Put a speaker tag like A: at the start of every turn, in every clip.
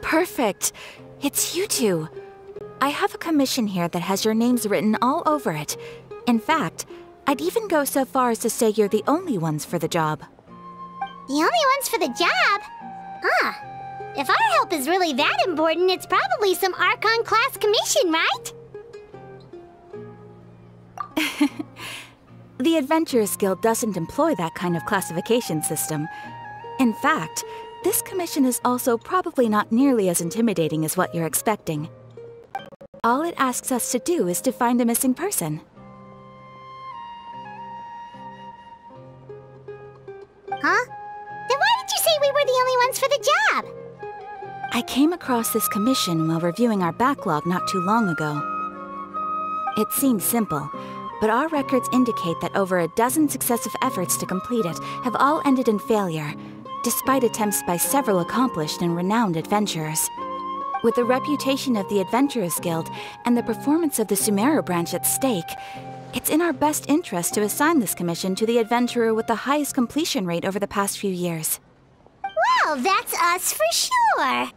A: Perfect. It's you two. I have a commission here that has your names written all over it. In fact, I'd even go so far as to say you're the only ones for the job.
B: The only ones for the job? Ah, if our help is really that important, it's probably some Archon class commission, right?
A: The Adventurers Guild doesn't employ that kind of classification system. In fact, this commission is also probably not nearly as intimidating as what you're expecting. All it asks us to do is to find a missing person.
B: Huh? Then why did you say we were the only ones for the job?
A: I came across this commission while reviewing our backlog not too long ago. It seems simple, but our records indicate that over a dozen successive efforts to complete it have all ended in failure, despite attempts by several accomplished and renowned adventurers. With the reputation of the Adventurers Guild and the performance of the Sumeru branch at stake, it's in our best interest to assign this commission to the adventurer with the highest completion rate over the past few years.
B: Well, that's us for sure!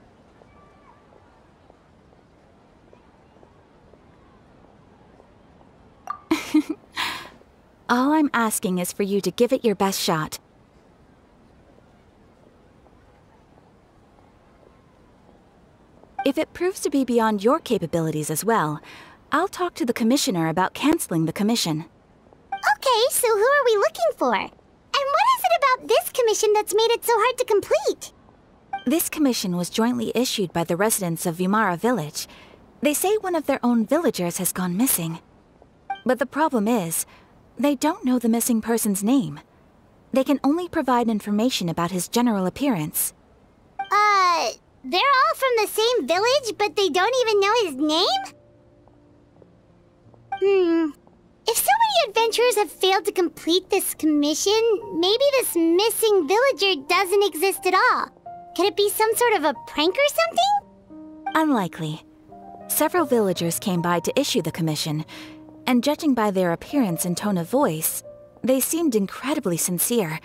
A: All I'm asking is for you to give it your best shot. If it proves to be beyond your capabilities as well, I'll talk to the commissioner about canceling the commission.
B: Okay, so who are we looking for? And what is it about this commission that's made it so hard to complete?
A: This commission was jointly issued by the residents of Vimara Village. They say one of their own villagers has gone missing. But the problem is, they don't know the missing person's name. They can only provide information about his general appearance.
B: They're all from the same village, but they don't even know his name? If so many adventurers have failed to complete this commission, maybe this missing villager doesn't exist at all. Could it be some sort of a prank or something?
A: Unlikely. Several villagers came by to issue the commission, and judging by their appearance and tone of voice, they seemed incredibly sincere.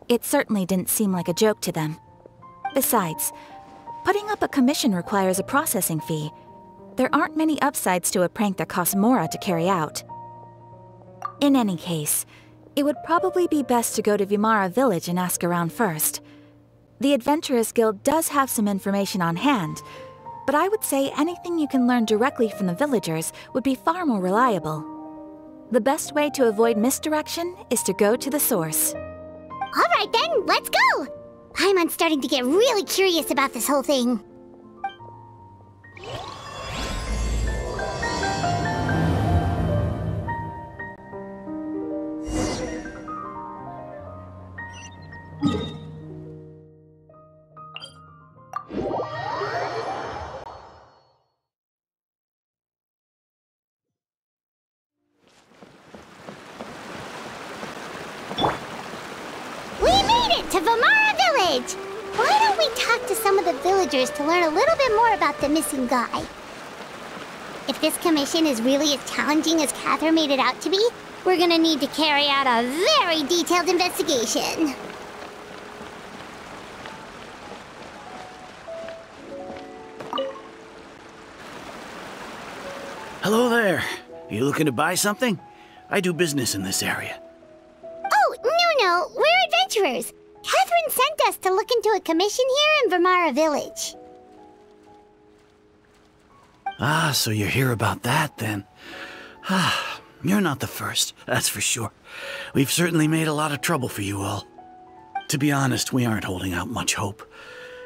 A: It certainly didn't seem like a joke to them. Besides, putting up a commission requires a processing fee. There aren't many upsides to a prank that costs Mora to carry out. In any case, it would probably be best to go to Vimara Village and ask around first. The Adventurers Guild does have some information on hand, but I would say anything you can learn directly from the villagers would be far more reliable. The best way to avoid misdirection is to go to the source.
B: All right then, let's go! I'm starting to get really curious about this whole thing. To Vimara Village! Why don't we talk to some of the villagers to learn a little bit more about the missing guy? If this commission is really as challenging as Catherine made it out to be, we're gonna need to carry out a very detailed investigation.
C: Hello there. You looking to buy something? I do business in this area.
B: Oh, no, we're adventurers. Catherine sent us to look into a commission here in Vimara Village.
C: Ah, so you're here about that, then. Ah, you're not the first, that's for sure. We've certainly made a lot of trouble for you all. To be honest, we aren't holding out much hope.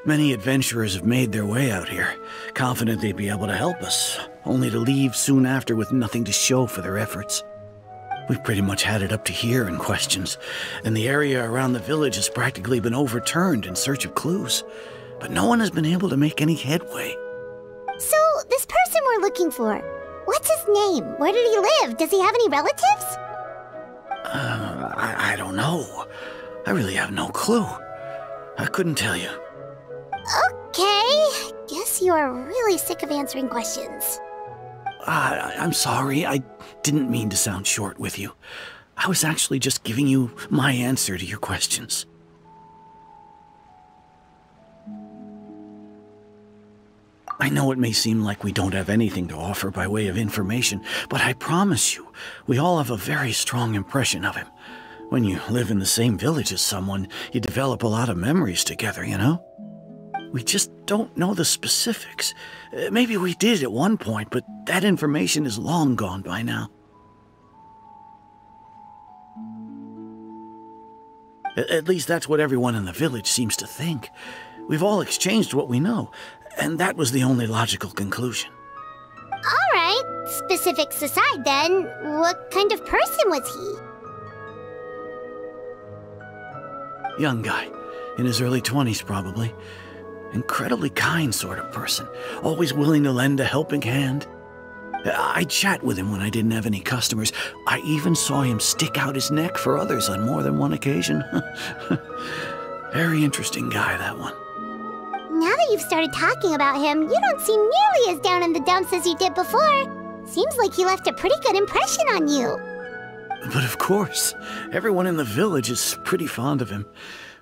C: Many adventurers have made their way out here, confident they'd be able to help us, only to leave soon after with nothing to show for their efforts. We've pretty much had it up to here in questions, and the area around the village has practically been overturned in search of clues. But no one has been able to make any headway.
B: So, this person we're looking for, what's his name? Where did he live? Does he have any relatives?
C: I don't know. I really have no clue. I couldn't tell you.
B: Okay, guess you are really sick of answering questions.
C: I'm sorry, I didn't mean to sound short with you. I was actually just giving you my answer to your questions. I know it may seem like we don't have anything to offer by way of information, but I promise you, we all have a very strong impression of him. When you live in the same village as someone, you develop a lot of memories together, you know? We just don't know the specifics. Maybe we did at one point, but that information is long gone by now. At least that's what everyone in the village seems to think. We've all exchanged what we know, and that was the only logical conclusion.
B: All right, specifics aside then, what kind of person was he?
C: Young guy, in his early 20s probably. Incredibly kind sort of person, always willing to lend a helping hand. I'd chat with him when I didn't have any customers. I even saw him stick out his neck for others on more than one occasion. Very interesting guy, that one.
B: Now that you've started talking about him, you don't seem nearly as down in the dumps as you did before. Seems like he left a pretty good impression on you.
C: But of course, everyone in the village is pretty fond of him.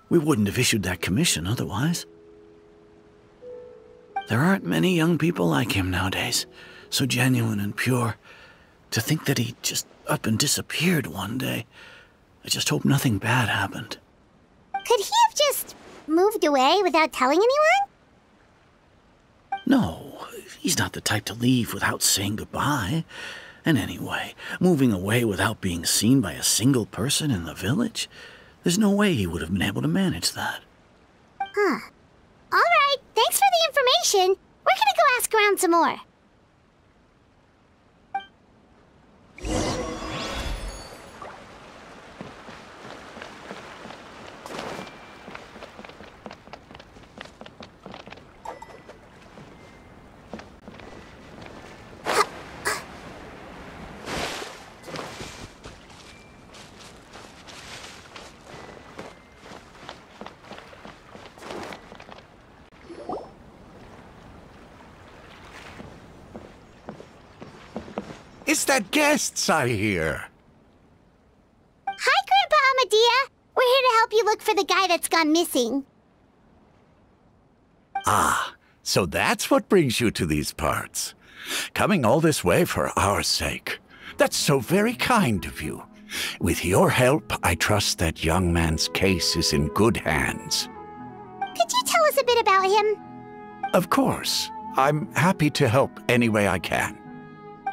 C: We wouldn't have issued that commission otherwise. There aren't many young people like him nowadays, so genuine and pure. To think that he just up and disappeared one day. I just hope nothing bad happened.
B: Could he have just moved away without telling anyone?
C: No, he's not the type to leave without saying goodbye. And anyway, moving away without being seen by a single person in the village? There's no way he would have been able to manage that.
B: Huh. All right, thanks for the information. We're gonna go ask around some more.
D: It's that guests I hear.
B: Hi, Grandpa Amadea. We're here to help you look for the guy that's gone missing.
D: Ah, so that's what brings you to these parts. Coming all this way for our sake. That's so very kind of you. With your help, I trust that young man's case is in good hands.
B: Could you tell us a bit about him?
D: Of course. I'm happy to help any way I can.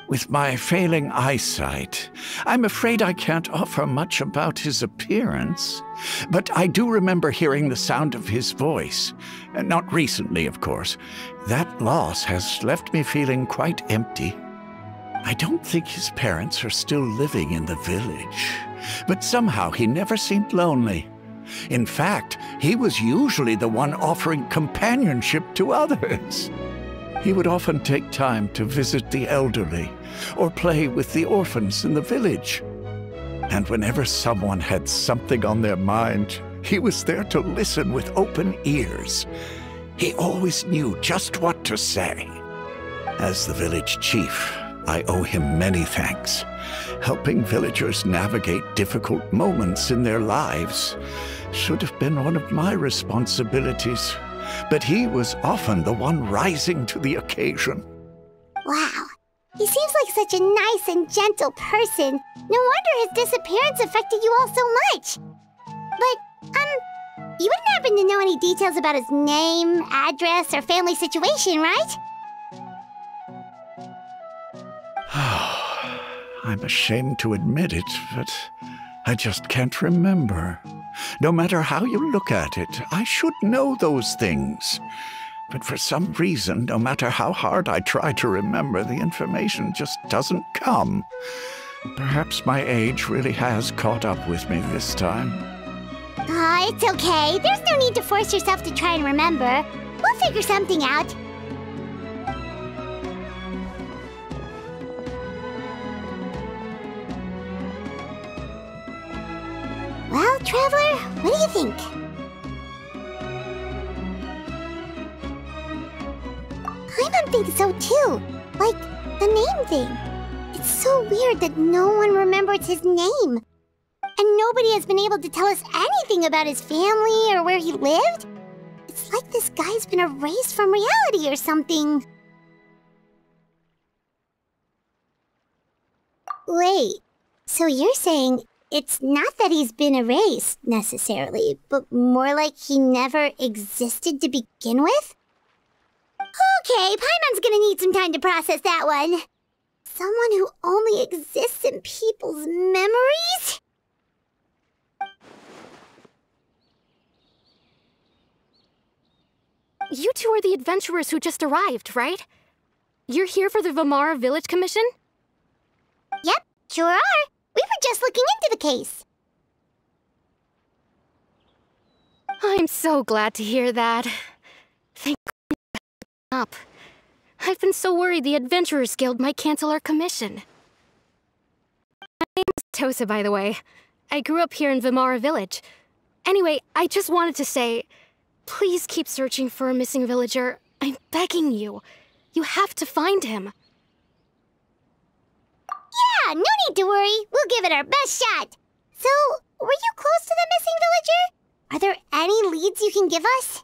D: With my failing eyesight, I'm afraid I can't offer much about his appearance. But I do remember hearing the sound of his voice. Not recently, of course. That loss has left me feeling quite empty. I don't think his parents are still living in the village. But somehow he never seemed lonely. In fact, he was usually the one offering companionship to others. He would often take time to visit the elderly or play with the orphans in the village. And whenever someone had something on their mind, he was there to listen with open ears. He always knew just what to say. As the village chief, I owe him many thanks. Helping villagers navigate difficult moments in their lives should have been one of my responsibilities. But he was often the one rising to the occasion.
B: Wow. He seems like such a nice and gentle person. No wonder his disappearance affected you all so much. But, you wouldn't happen to know any details about his name, address, or family situation, right?
D: I'm ashamed to admit it, but I just can't remember. No matter how you look at it, I should know those things. But for some reason, no matter how hard I try to remember, the information just doesn't come. Perhaps my age really has caught up with me this time.
B: It's okay. There's no need to force yourself to try and remember. We'll figure something out. Well, Traveler, what do you think? I think so too. Like, the name thing. It's so weird that no one remembers his name. And nobody has been able to tell us anything about his family or where he lived. It's like this guy's been erased from reality or something. Wait, so you're saying it's not that he's been erased, necessarily, but more like he never existed to begin with? Okay, Paimon's gonna need some time to process that one. Someone who only exists in people's memories?
E: You two are the adventurers who just arrived, right? You're here for the Vamara Village Commission?
B: Yep, sure are. We were just looking into the case.
E: I'm so glad to hear that. Thank God you're up. I've been so worried the Adventurers Guild might cancel our commission. My name is Tosa, by the way. I grew up here in Vamara Village. Anyway, I just wanted to say, please keep searching for a missing villager. I'm begging you. You have to find him.
B: Yeah, no need to worry. We'll give it our best shot. So, were you close to the missing villager? Are there any leads you can give us?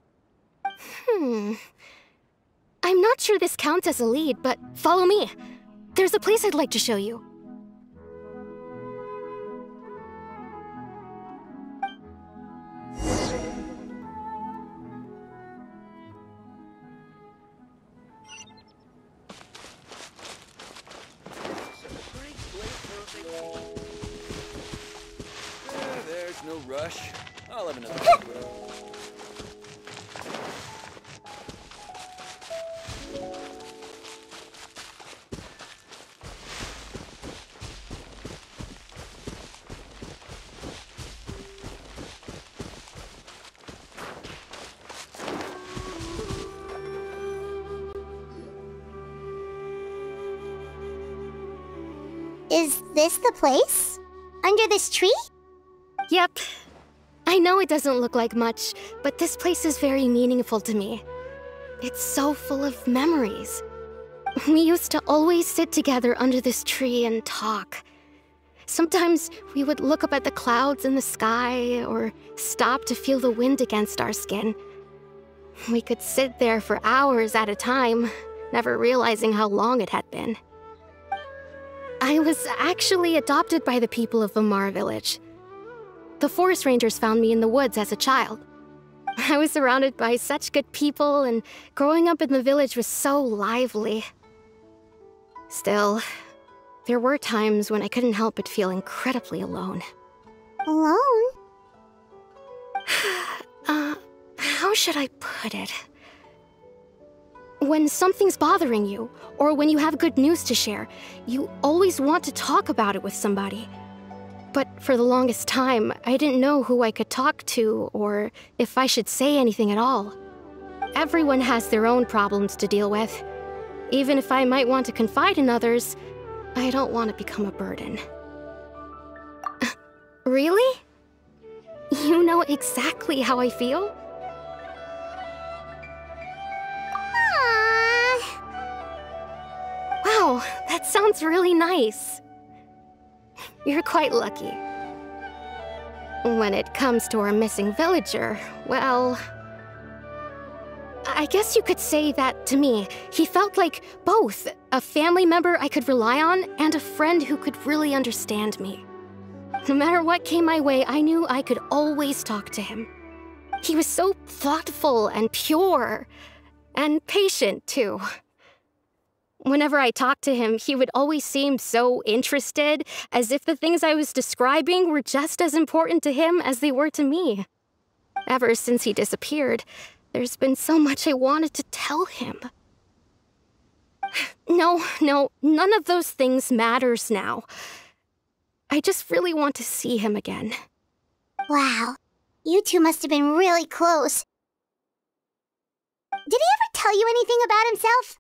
E: I'm not sure this counts as a lead, but follow me. There's a place I'd like to show you.
F: There's no rush. I'll have another photo.
B: Is this the place? Under this tree?
E: Yep. I know it doesn't look like much, but this place is very meaningful to me. It's so full of memories. We used to always sit together under this tree and talk. Sometimes we would look up at the clouds in the sky, or stop to feel the wind against our skin. We could sit there for hours at a time, never realizing how long it had been. I was actually adopted by the people of Vamara Village. The forest rangers found me in the woods as a child. I was surrounded by such good people, and growing up in the village was so lively. Still, there were times when I couldn't help but feel incredibly alone.
B: Alone?
E: How should I put it? When something's bothering you, or when you have good news to share, you always want to talk about it with somebody. But for the longest time, I didn't know who I could talk to, or if I should say anything at all. Everyone has their own problems to deal with. Even if I might want to confide in others, I don't want to become a burden. Really? You know exactly how I feel? Wow, that sounds really nice. You're quite lucky. When it comes to our missing villager, well, I guess you could say that to me. He felt like both a family member I could rely on and a friend who could really understand me. No matter what came my way, I knew I could always talk to him. He was so thoughtful and pure, and patient too. Whenever I talked to him, he would always seem so interested, as if the things I was describing were just as important to him as they were to me. Ever since he disappeared, there's been so much I wanted to tell him. No, none of those things matters now. I just really want to see him again.
B: Wow, you two must have been really close. Did he ever tell you anything about himself?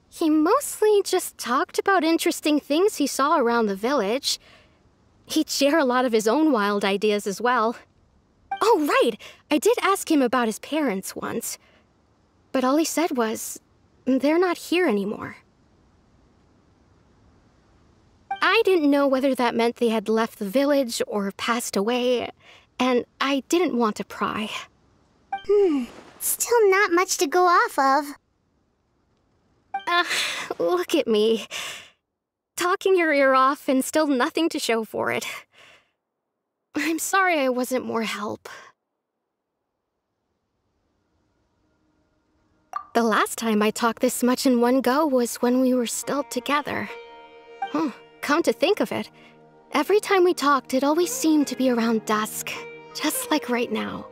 E: He mostly just talked about interesting things he saw around the village. He'd share a lot of his own wild ideas as well. Oh, right! I did ask him about his parents once. But all he said was, they're not here anymore. I didn't know whether that meant they had left the village or passed away, and I didn't want to pry.
B: Still not much to go off of.
E: Look at me. Talking your ear off and still nothing to show for it. I'm sorry I wasn't more help. The last time I talked this much in one go was when we were still together. Come to think of it, every time we talked, it always seemed to be around dusk, just like right now.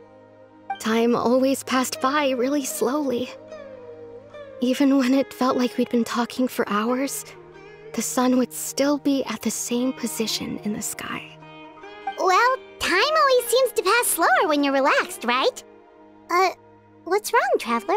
E: Time always passed by really slowly. Even when it felt like we'd been talking for hours, the sun would still be at the same position in the sky.
B: Well, time always seems to pass slower when you're relaxed, right? What's wrong, Traveler?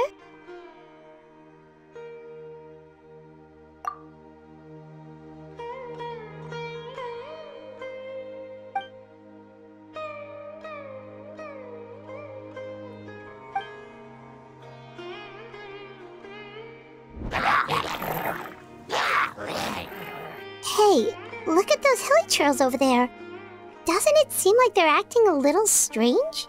B: Hey, look at those hilly trails over there. Doesn't it seem like they're acting a little strange?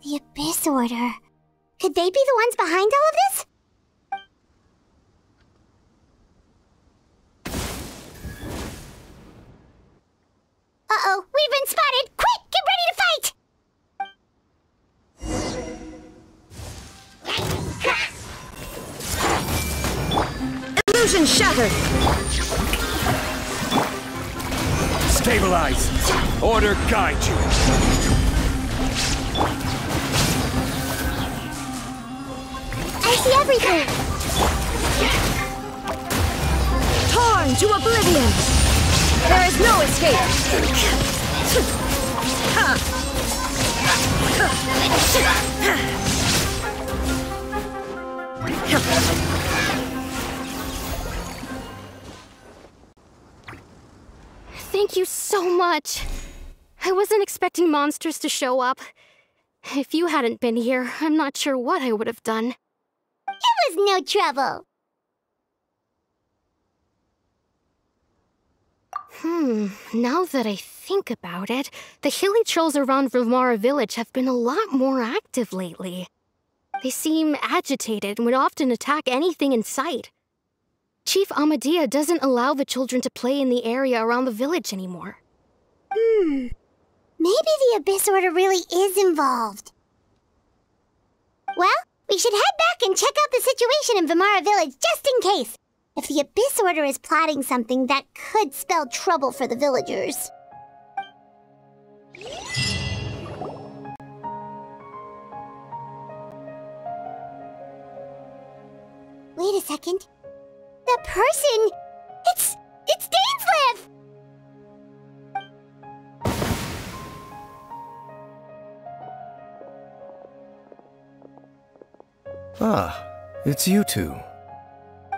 B: The Abyss Order. Could they be the ones behind all of this? Uh-oh, we've been spotted! Quick, get ready to fight!
G: Illusion shattered!
F: Stabilize! Order guide you!
B: I see everything!
G: Torn to oblivion! There is no escape!
E: Thank you so much. I wasn't expecting monsters to show up. If you hadn't been here, I'm not sure what I would have done.
B: It was no trouble!
E: Now that I think about it, the hilly trolls around Vimara village have been a lot more active lately. They seem agitated and would often attack anything in sight. Chief Amadea doesn't allow the children to play in the area around the village anymore.
B: Maybe the Abyss Order really is involved. Well, we should head back and check out the situation in Vimara village just in case. If the Abyss Order is plotting something that could spell trouble for the villagers. Wait a second. That person! It's Dainsleif!
H: Ah, it's you two.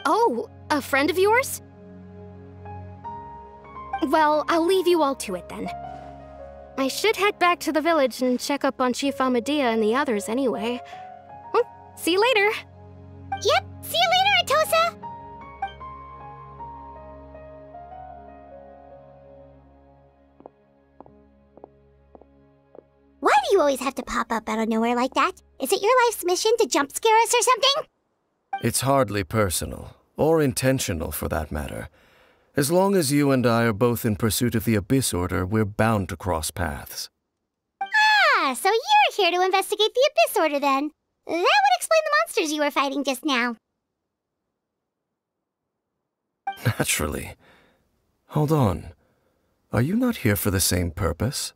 E: Oh, a friend of yours? Well, I'll leave you all to it then. I should head back to the village and check up on Chief Amadea and the others anyway. Well, see you later.
B: Yep, see you later, Atosa! Why do you always have to pop up out of nowhere like that? Is it your life's mission to jump scare us or something?
H: It's hardly personal, or intentional for that matter. As long as you and I are both in pursuit of the Abyss Order, we're bound to cross paths.
B: Ah, so you're here to investigate the Abyss Order then. That would explain the monsters you were fighting just now.
H: Naturally. Hold on. Are you not here for the same purpose?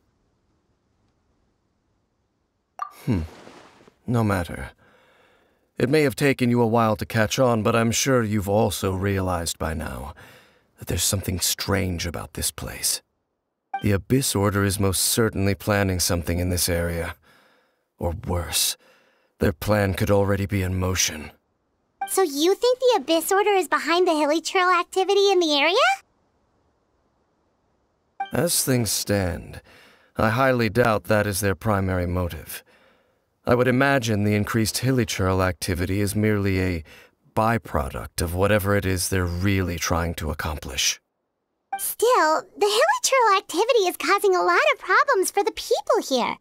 H: No matter. It may have taken you a while to catch on, but I'm sure you've also realized by now that there's something strange about this place. The Abyss Order is most certainly planning something in this area. Or worse, their plan could already be in motion.
B: So you think the Abyss Order is behind the hilly trail activity in the area?
H: As things stand, I highly doubt that is their primary motive. I would imagine the increased hilly trail activity is merely a byproduct of whatever it is they're really trying to accomplish.
B: Still, the hilly trail activity is causing a lot of problems for the people here.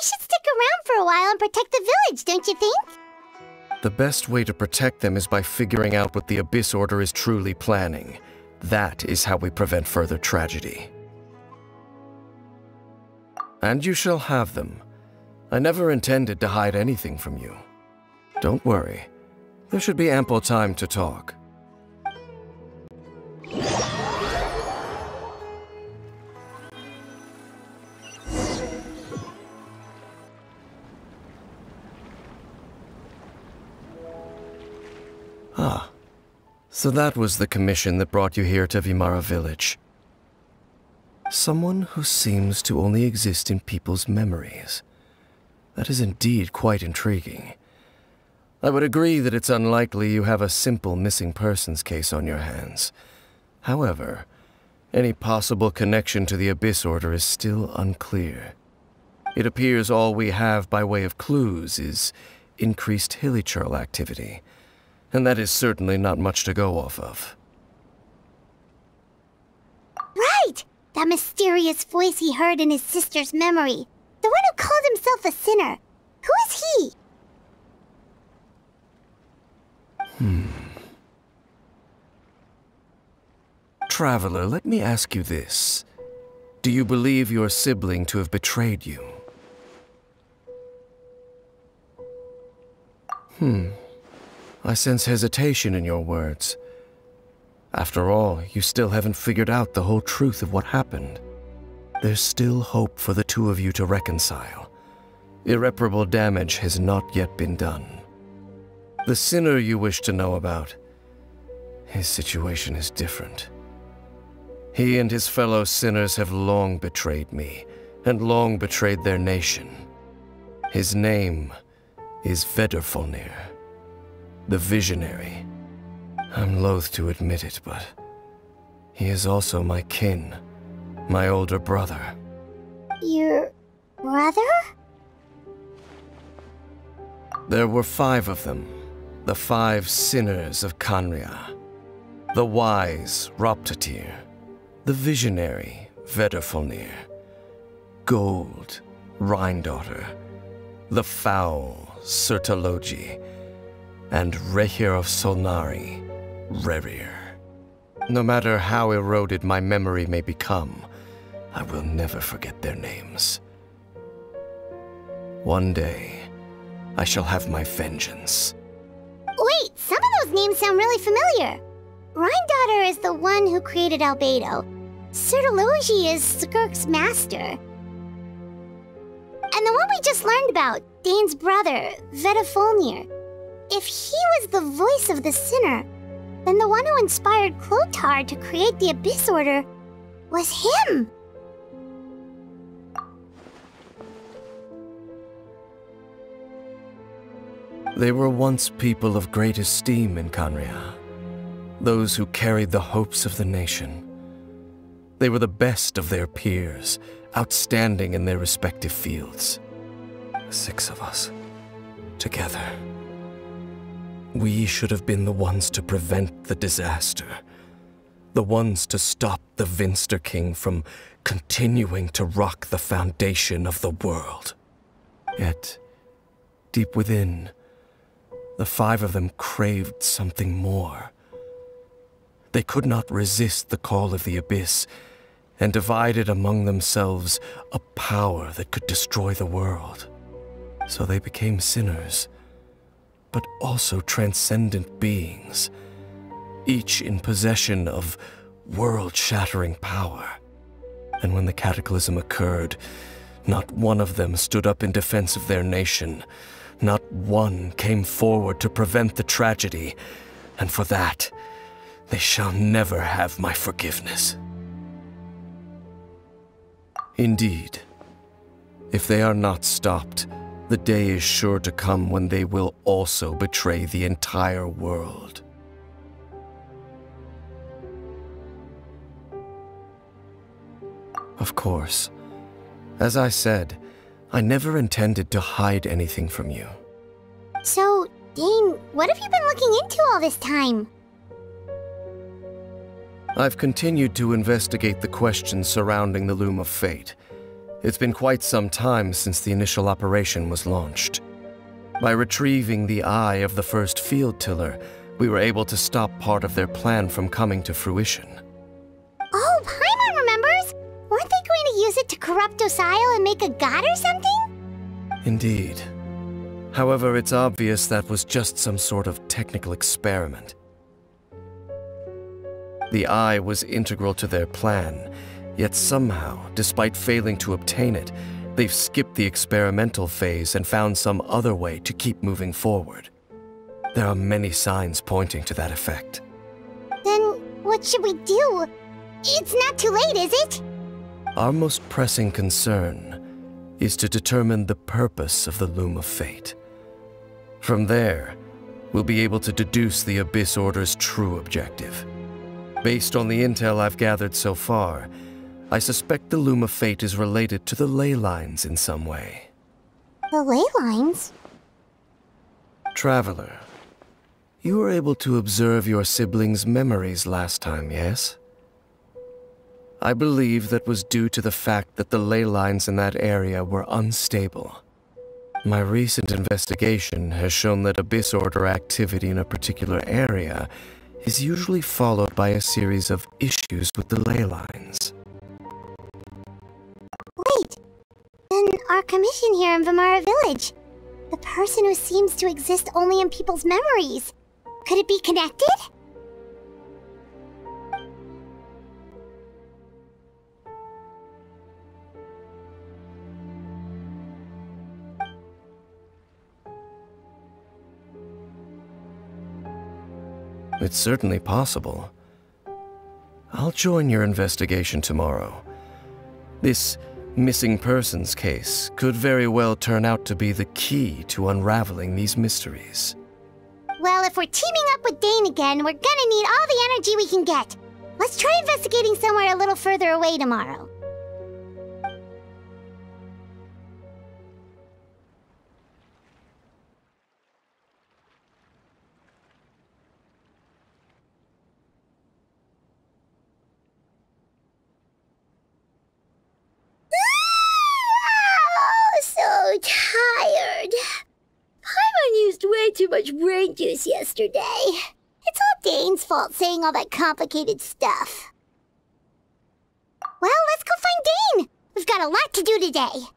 B: should stick around for a while and protect the village, don't you think?
H: The best way to protect them is by figuring out what the Abyss Order is truly planning. That is how we prevent further tragedy. And you shall have them. I never intended to hide anything from you. Don't worry. There should be ample time to talk. Ah, so that was the commission that brought you here to Vimara Village. Someone who seems to only exist in people's memories. That is indeed quite intriguing. I would agree that it's unlikely you have a simple missing persons case on your hands. However, any possible connection to the Abyss Order is still unclear. It appears all we have by way of clues is increased hilichurl activity, and that is certainly not much to go off of.
B: Right! That mysterious voice he heard in his sister's memory. The one who called himself a sinner. Who is he?
H: Traveler, let me ask you this. Do you believe your sibling to have betrayed you? I sense hesitation in your words. After all, you still haven't figured out the whole truth of what happened. There's still hope for the two of you to reconcile. Irreparable damage has not yet been done. The sinner you wish to know about, his situation is different. He and his fellow sinners have long betrayed me, and long betrayed their nation. His name is Vedrfolnir, the Visionary. I'm loath to admit it, but he is also my kin, my older brother.
B: Your brother?
H: There were 5 of them, the 5 sinners of Khaenri'ah. The wise, Roptatyr. The visionary, Vedrfolnir. Gold, Rhine-daughter. The foul, Surtalogi. And Rehir of Solnari, Rerir. No matter how eroded my memory may become, I will never forget their names. One day, I shall have my vengeance.
B: Wait, some of those names sound really familiar. Rhine-daughter is the one who created Albedo. Surtalogi is Skirk's master. And the one we just learned about, Dane's brother, Vedrfolnir. If he was the voice of the sinner, then the one who inspired Clothar to create the Abyss Order was him!
H: They were once people of great esteem in Khaenri'ah. Those who carried the hopes of the nation. They were the best of their peers, outstanding in their respective fields. 6 of us, together. We should have been the ones to prevent the disaster. The ones to stop the Vinster King from continuing to rock the foundation of the world. Yet, deep within, the 5 of them craved something more. They could not resist the call of the Abyss, and divided among themselves a power that could destroy the world. So they became sinners, but also transcendent beings, each in possession of world-shattering power. And when the cataclysm occurred, not one of them stood up in defense of their nation. Not one came forward to prevent the tragedy, and for that, they shall never have my forgiveness. Indeed, if they are not stopped, the day is sure to come when they will also betray the entire world. Of course, as I said, I never intended to hide anything from you.
B: So, Dane, what have you been looking into all this time?
H: I've continued to investigate the questions surrounding the Loom of Fate. It's been quite some time since the initial operation was launched. By retrieving the eye of the first field tiller, we were able to stop part of their plan from coming to fruition.
B: Oh, Paimon remembers! Weren't they going to use it to corrupt Osile and make a god or something?
H: Indeed. However, it's obvious that was just some sort of technical experiment. The eye was integral to their plan, yet somehow, despite failing to obtain it, they've skipped the experimental phase and found some other way to keep moving forward. There are many signs pointing to that effect.
B: Then what should we do? It's not too late, is it?
H: Our most pressing concern is to determine the purpose of the Loom of Fate. From there, we'll be able to deduce the Abyss Order's true objective. Based on the intel I've gathered so far, I suspect the Loom of Fate is related to the ley lines in some way.
B: The ley lines?
H: Traveler, you were able to observe your siblings' memories last time, yes? I believe that was due to the fact that the ley lines in that area were unstable. My recent investigation has shown that Abyss Order activity in a particular area is usually followed by a series of issues with the ley lines.
B: Wait, then our commission here in Vimara Village, the person who seems to exist only in people's memories, could it be connected?
H: It's certainly possible. I'll join your investigation tomorrow. This missing persons case could very well turn out to be the key to unraveling these mysteries.
B: Well, if we're teaming up with Dane again, we're gonna need all the energy we can get. Let's try investigating somewhere a little further away tomorrow. Tired. Paimon used way too much brain juice yesterday. It's all Dane's fault saying all that complicated stuff. Well, let's go find Dane. We've got a lot to do today.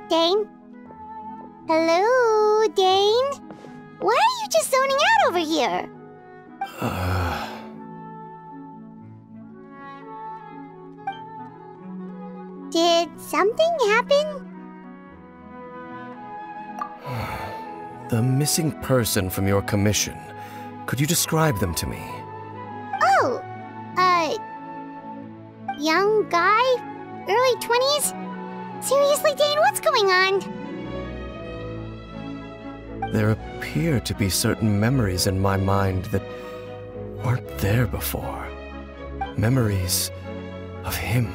B: Dane? Hello, Dane? Why are you just zoning out over here? Did something happen?
H: The missing person from your commission. Could you describe them to me?
B: Oh, young guy? Early 20s? Seriously, Dane, what's going on?
H: There appear to be certain memories in my mind that weren't there before. Memories of him.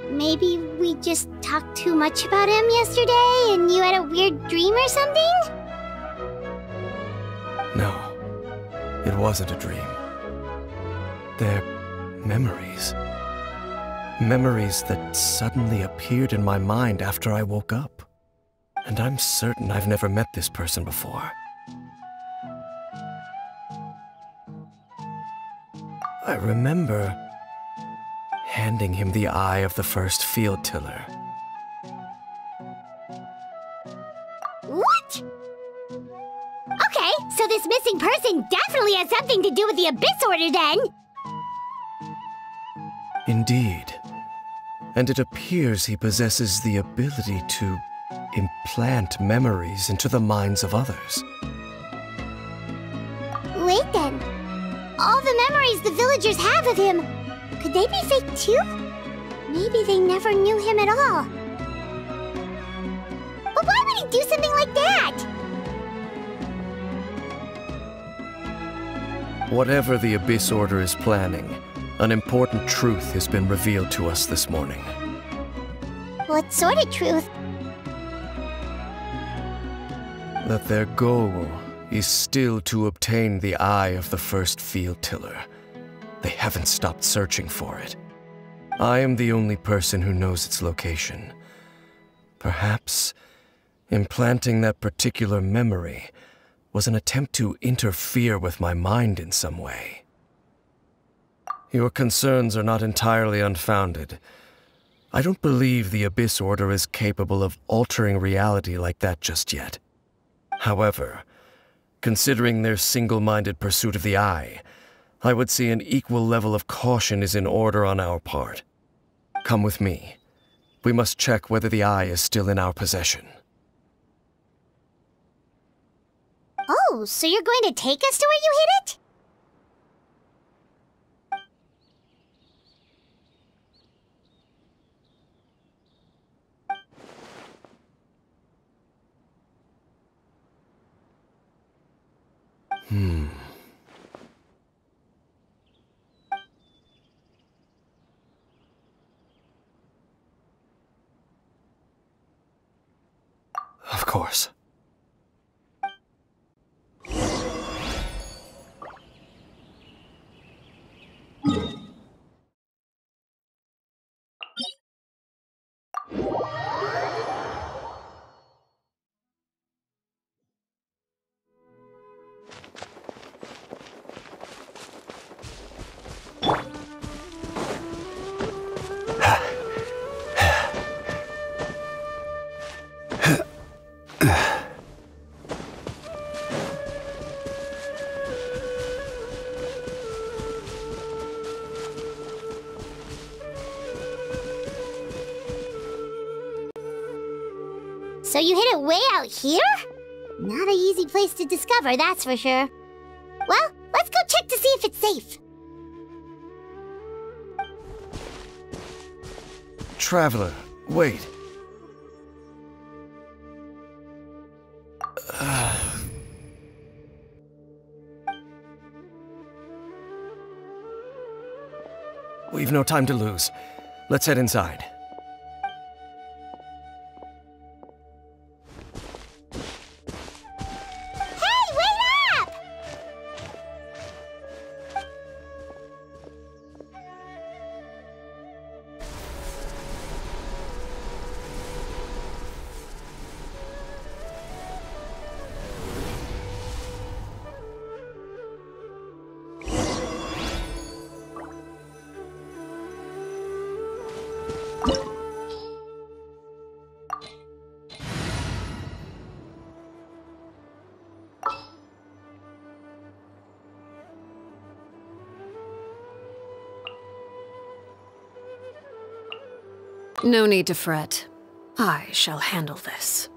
B: Maybe we just talked too much about him yesterday and you had a weird dream or something?
H: No, it wasn't a dream. They're memories. Memories that suddenly appeared in my mind after I woke up. And I'm certain I've never met this person before. I remember handing him the eye of the first field tiller.
B: What? Okay, so this missing person definitely has something to do with the Abyss Order then!
H: Indeed. And it appears he possesses the ability to implant memories into the minds of others.
B: Wait then. All the memories the villagers have of him, could they be fake too? Maybe they never knew him at all. But why would he do something like that?
H: Whatever the Abyss Order is planning, an important truth has been revealed to us this morning.
B: What sort of truth?
H: That their goal is still to obtain the eye of the first field tiller. They haven't stopped searching for it. I am the only person who knows its location. Perhaps implanting that particular memory was an attempt to interfere with my mind in some way. Your concerns are not entirely unfounded. I don't believe the Abyss Order is capable of altering reality like that just yet. However, considering their single-minded pursuit of the Eye, I would say an equal level of caution is in order on our part. Come with me. We must check whether the Eye is still in our possession.
B: Oh, so you're going to take us to where you hid it?
H: Of course.
B: So you hid it way out here? Not an easy place to discover, that's for sure. Well, let's go check to see if it's safe.
H: Traveler, wait. We've no time to lose. Let's head inside.
B: Hey, wait up!
G: No need to fret. I shall handle this.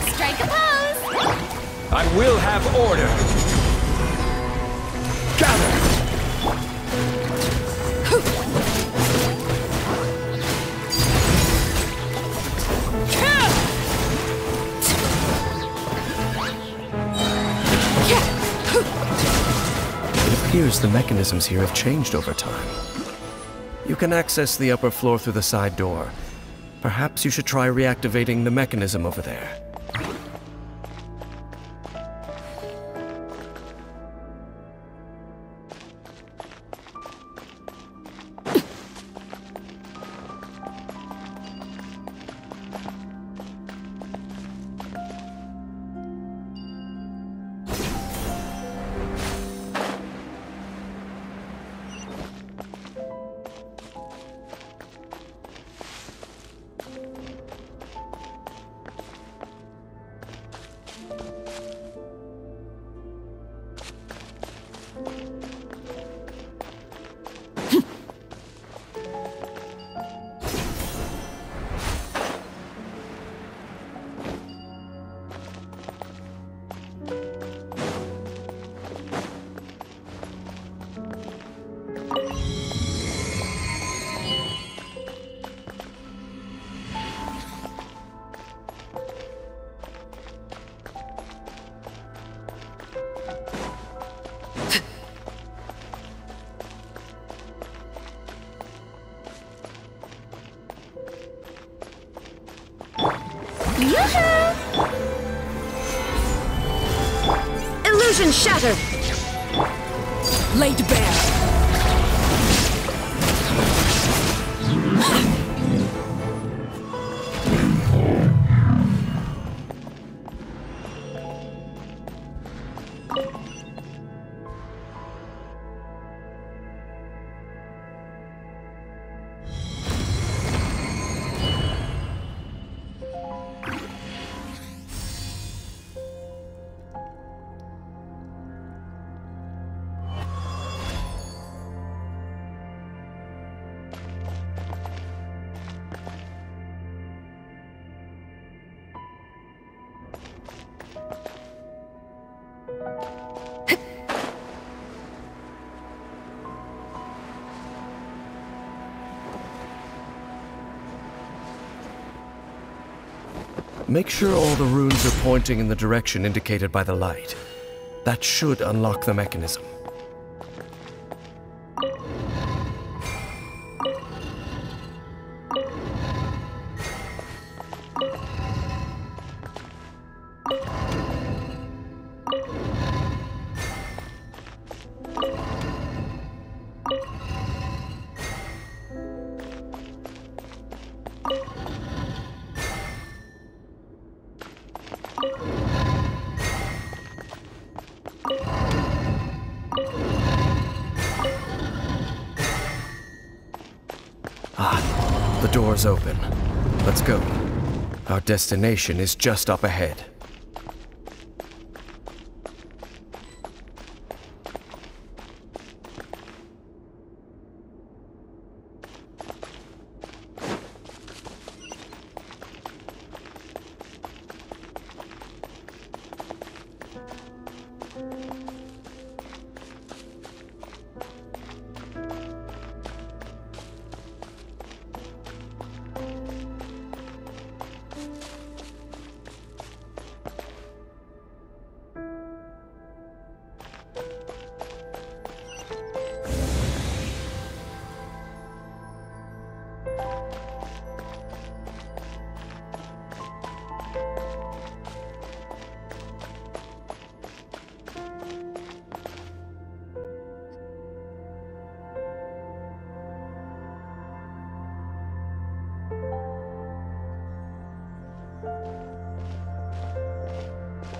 B: Strike a pose!
F: I will have order. Gather!
H: It appears the mechanisms here have changed over time. You can access the upper floor through the side door. Perhaps you should try reactivating the mechanism over there.
G: Illusion shattered! Laid bare!
H: Make sure all the runes are pointing in the direction indicated by the light. That should unlock the mechanism. The door's open. Let's go. Our destination is just up ahead.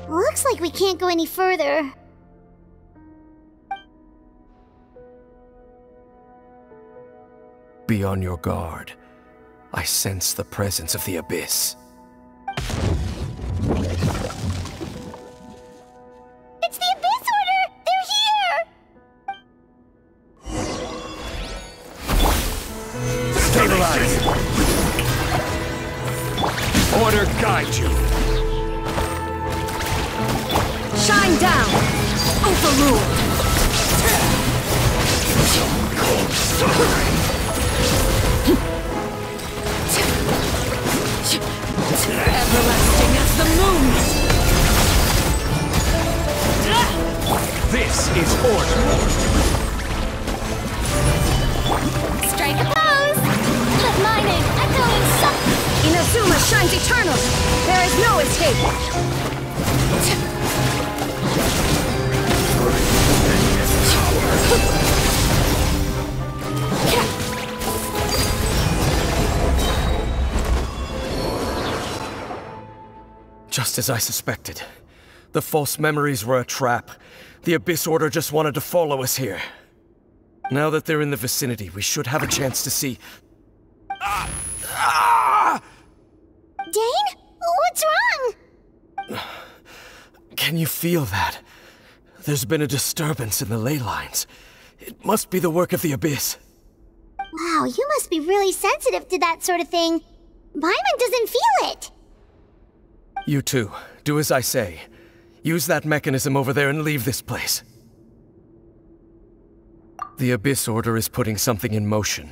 B: Looks like we can't go any further.
H: Be on your guard. I sense the presence of the Abyss.
B: It's the Abyss Order! They're here!
D: Stabilize! Order guide you!
G: Shine down! Overrule! Everlasting as the moon!
D: This is order!
B: Strike a blow!
H: Just as I suspected. The false memories were a trap. The Abyss Order just wanted to follow us here. Now that they're in the vicinity, we should have a chance to see...
B: Dane? What's wrong?
H: Can you feel that? There's been a disturbance in the ley lines. It must be the work of the Abyss.
B: Wow, you must be really sensitive to that sort of thing. Paimon doesn't feel it.
H: You too. Do as I say. Use that mechanism over there and leave this place. The Abyss Order is putting something in motion.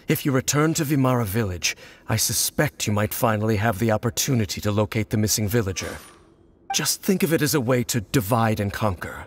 H: If you return to Vimara Village, I suspect you might finally have the opportunity to locate the missing villager. Just think of it as a way to divide and conquer.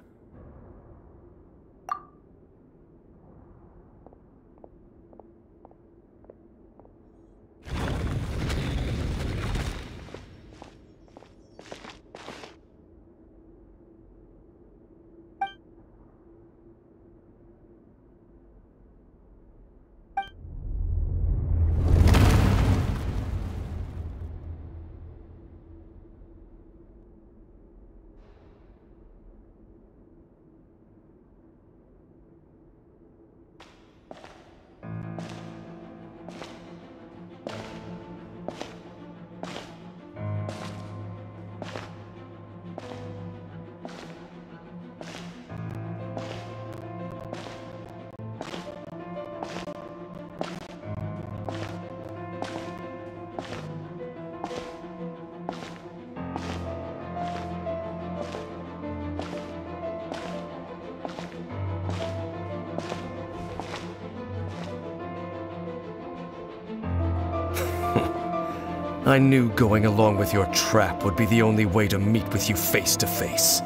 H: I knew going along with your trap would be the only way to meet with you face to face.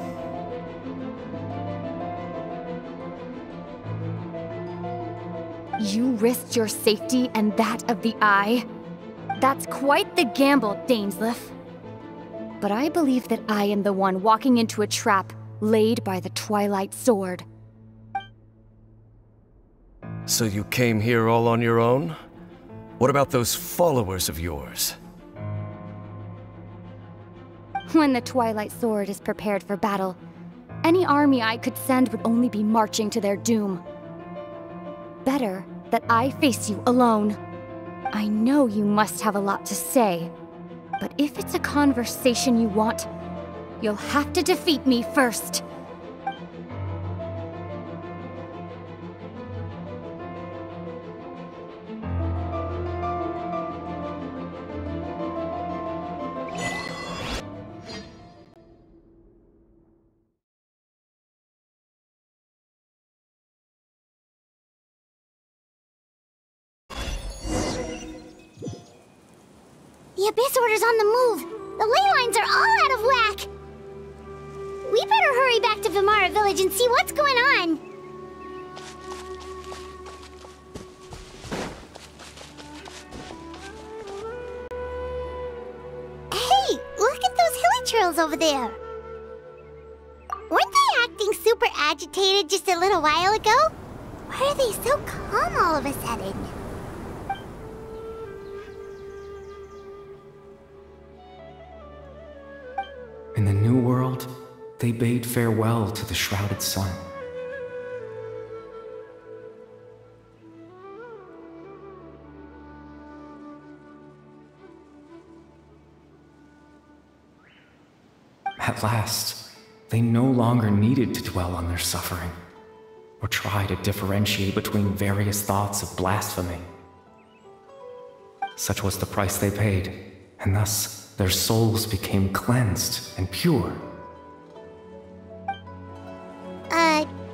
I: You risked your safety and that of the Eye? That's quite the gamble, Dainsleif. But I believe that I am the one walking into a trap laid by the Twilight Sword.
H: So you came here all on your own? What about those followers of yours?
I: When the Twilight Sword is prepared for battle, any army I could send would only be marching to their doom. Better that I face you alone. I know you must have a lot to say, but if it's a conversation you want, you'll have to defeat me first.
B: The Abyss Order's on the move. The ley lines are all out of whack. We better hurry back to Vimara Village and see what's going on. Hey, look at those hilichurls over there. Weren't they acting super agitated just a little while ago? Why are they so calm all of a sudden?
J: In the new world, they bade farewell to the shrouded sun. At last, they no longer needed to dwell on their suffering, or try to differentiate between various thoughts of blasphemy. Such was the price they paid, and thus their souls became cleansed and pure.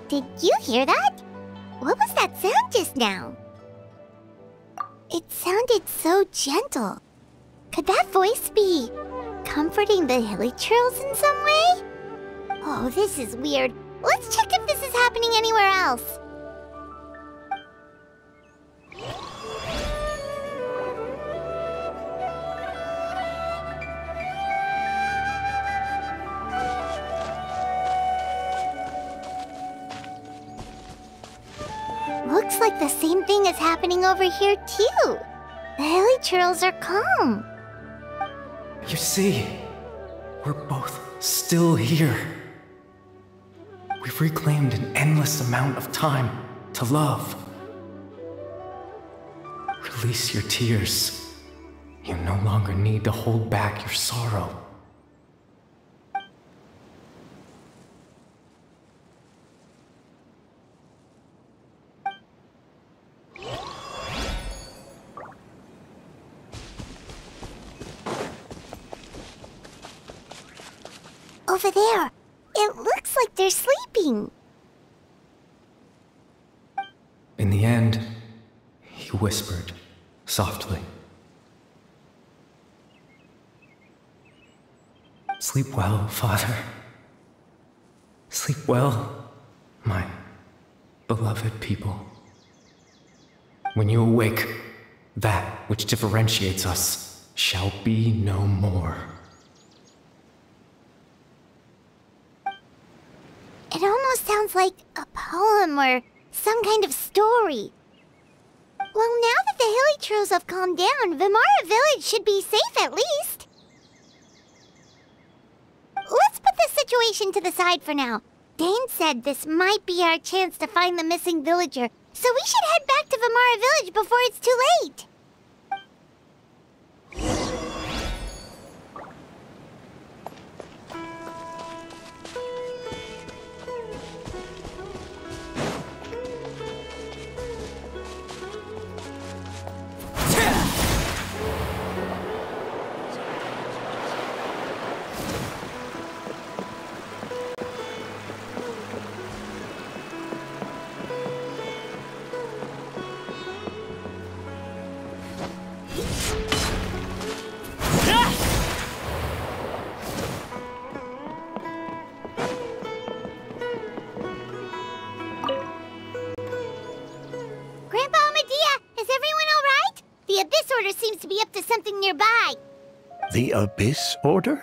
B: Did you hear that? What was that sound just now? It sounded so gentle. Could that voice be comforting the hilichurls in some way? Oh, this is weird. Let's check if this is happening anywhere else. Looks like the same thing is happening over here too. The hilichurls are calm.
J: You see, we're both still here. We've reclaimed an endless amount of time to love. Release your tears. You no longer need to hold back your sorrow.
B: Over there. It looks like they're sleeping.
J: In the end, he whispered, softly. Sleep well, Father. Sleep well, my beloved people. When you awake, that which differentiates us shall be no more.
B: It almost sounds like a poem or some kind of story. Well, now that the hilichurls have calmed down, Vimara Village should be safe at least. Let's put this situation to the side for now. Dane said this might be our chance to find the missing villager, so we should head back to Vimara Village before it's too late. Seems to be up to something nearby.
D: The Abyss Order?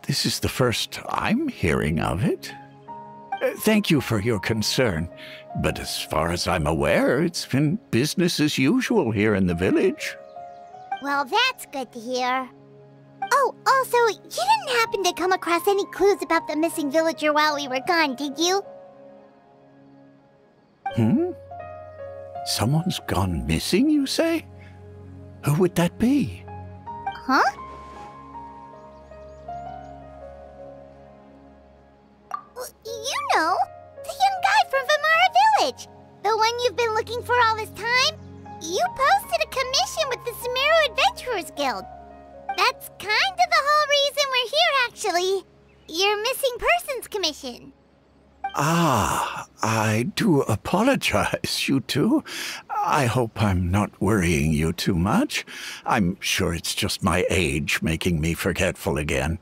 D: This is the first I'm hearing of it. Thank you for your concern, but as far as I'm aware, it's been business as usual here in the village.
B: Well, that's good to hear. Oh, also, you didn't happen to come across any clues about the missing villager while we were gone, did you?
D: Someone's gone missing, you say? Who would that be?
B: Huh? You know, the young guy from Vimara Village. The one you've been looking for all this time. You posted a commission with the Sumeru Adventurers Guild. That's kind of the whole reason we're here, actually. Your missing persons commission.
D: Ah, I do apologize, you two. I hope I'm not worrying you too much. I'm sure it's just my age making me forgetful again.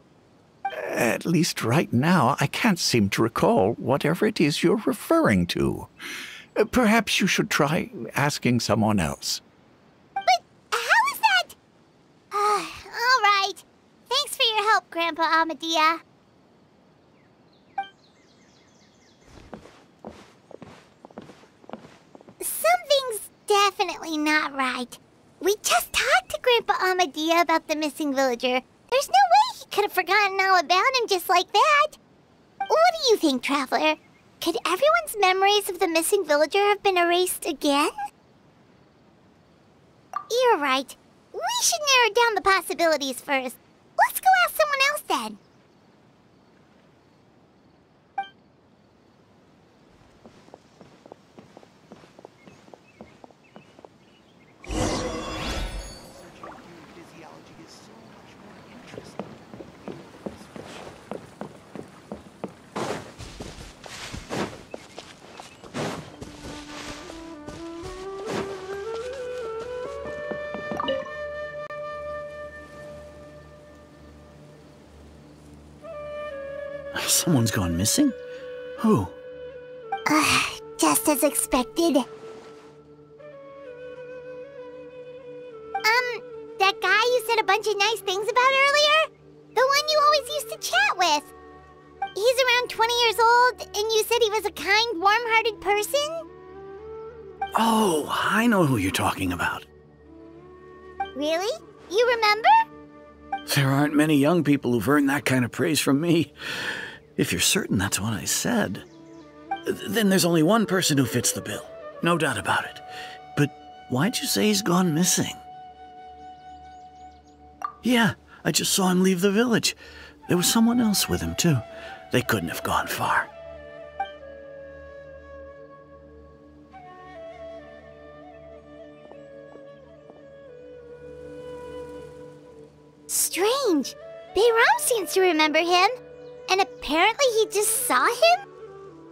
D: At least right now, I can't seem to recall whatever it is you're referring to. Perhaps you should try asking someone else.
B: But how is that? All right. Thanks for your help, Grandpa Amadia. Something's definitely not right. We just talked to Grandpa Amadia about the missing villager. There's no way he could have forgotten all about him just like that. What do you think, Traveler? Could everyone's memories of the missing villager have been erased again? You're right. We should narrow down the possibilities first. Let's go ask someone else then.
C: Someone's gone missing? Who?
B: Just as expected. That guy you said a bunch of nice things about earlier? The one you always used to chat with. He's around 20 years old, and you said he was a kind, warm-hearted person?
C: Oh, I know who you're talking about.
B: Really? You remember?
C: There aren't many young people who've earned that kind of praise from me. If you're certain that's what I said, then there's only one person who fits the bill. No doubt about it. But why'd you say he's gone missing? Yeah, I just saw him leave the village. There was someone else with him, too. They couldn't have gone far.
B: Strange. Bayram seems to remember him. And apparently he just saw him?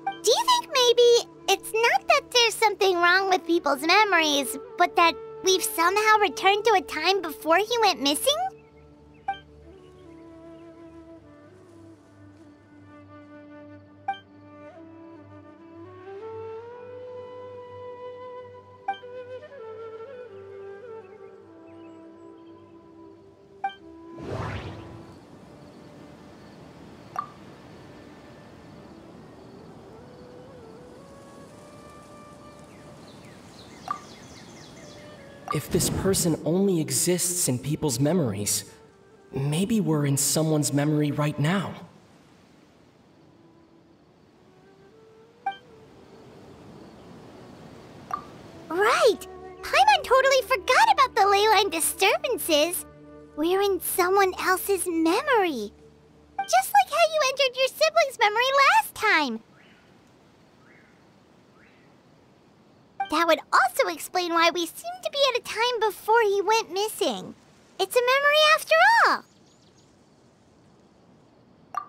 B: Do you think maybe it's not that there's something wrong with people's memories, but that we've somehow returned to a time before he went missing?
K: If this person only exists in people's memories, maybe we're in someone's memory right now.
B: Right! Paimon totally forgot about the ley line disturbances. We're in someone else's memory. Just like how you entered your sibling's memory last time. That would also explain why we seem to be at a time before he went missing. It's a memory after all.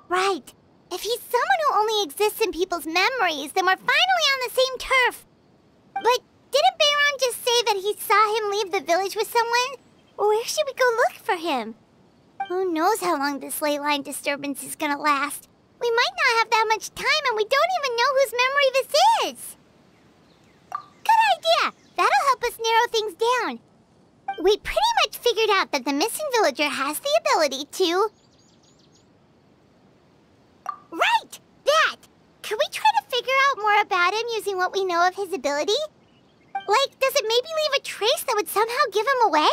B: Right. If he's someone who only exists in people's memories, then we're finally on the same turf. But didn't Bayron just say that he saw him leave the village with someone? Where should we go look for him? Who knows how long this ley line disturbance is gonna last? We might not have that much time, and we don't even know whose memory this is. Good idea! That'll help us narrow things down. We pretty much figured out that the missing villager has the ability to... Right! That! Could we try to figure out more about him using what we know of his ability? Like, does it maybe leave a trace that would somehow give him away?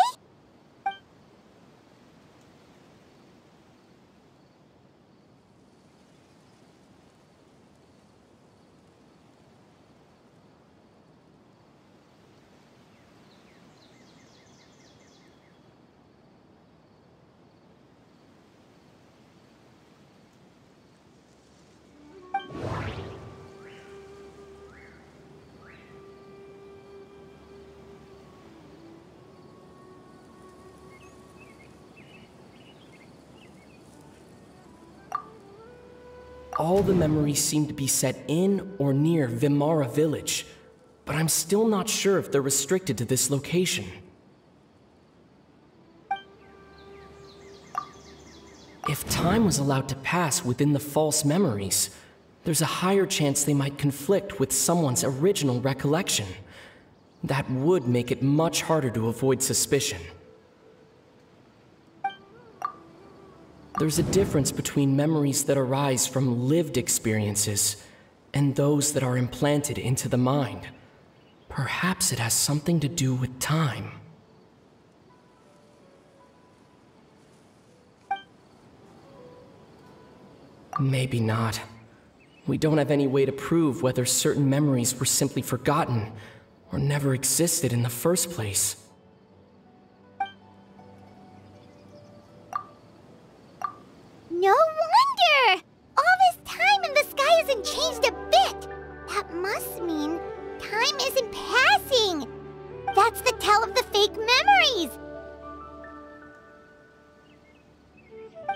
K: All the memories seem to be set in or near Vimara village, but I'm still not sure if they're restricted to this location. If time was allowed to pass within the false memories, there's a higher chance they might conflict with someone's original recollection. That would make it much harder to avoid suspicion. There's a difference between memories that arise from lived experiences and those that are implanted into the mind. Perhaps it has something to do with time. Maybe not. We don't have any way to prove whether certain memories were simply forgotten or never existed in the first place.
B: No wonder! All this time and the sky hasn't changed a bit! That must mean time isn't passing! That's the tell of the fake memories!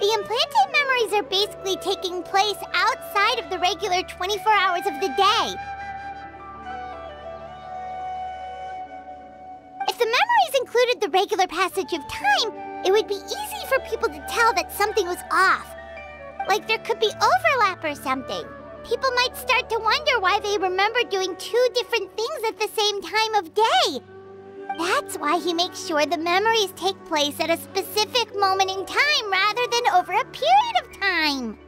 B: The implanted memories are basically taking place outside of the regular 24 hours of the day. If the memories included the regular passage of time, it would be easy for people to tell that something was off. Like there could be overlap or something. People might start to wonder why they remember doing two different things at the same time of day. That's why he makes sure the memories take place at a specific moment in time rather than over a period of time.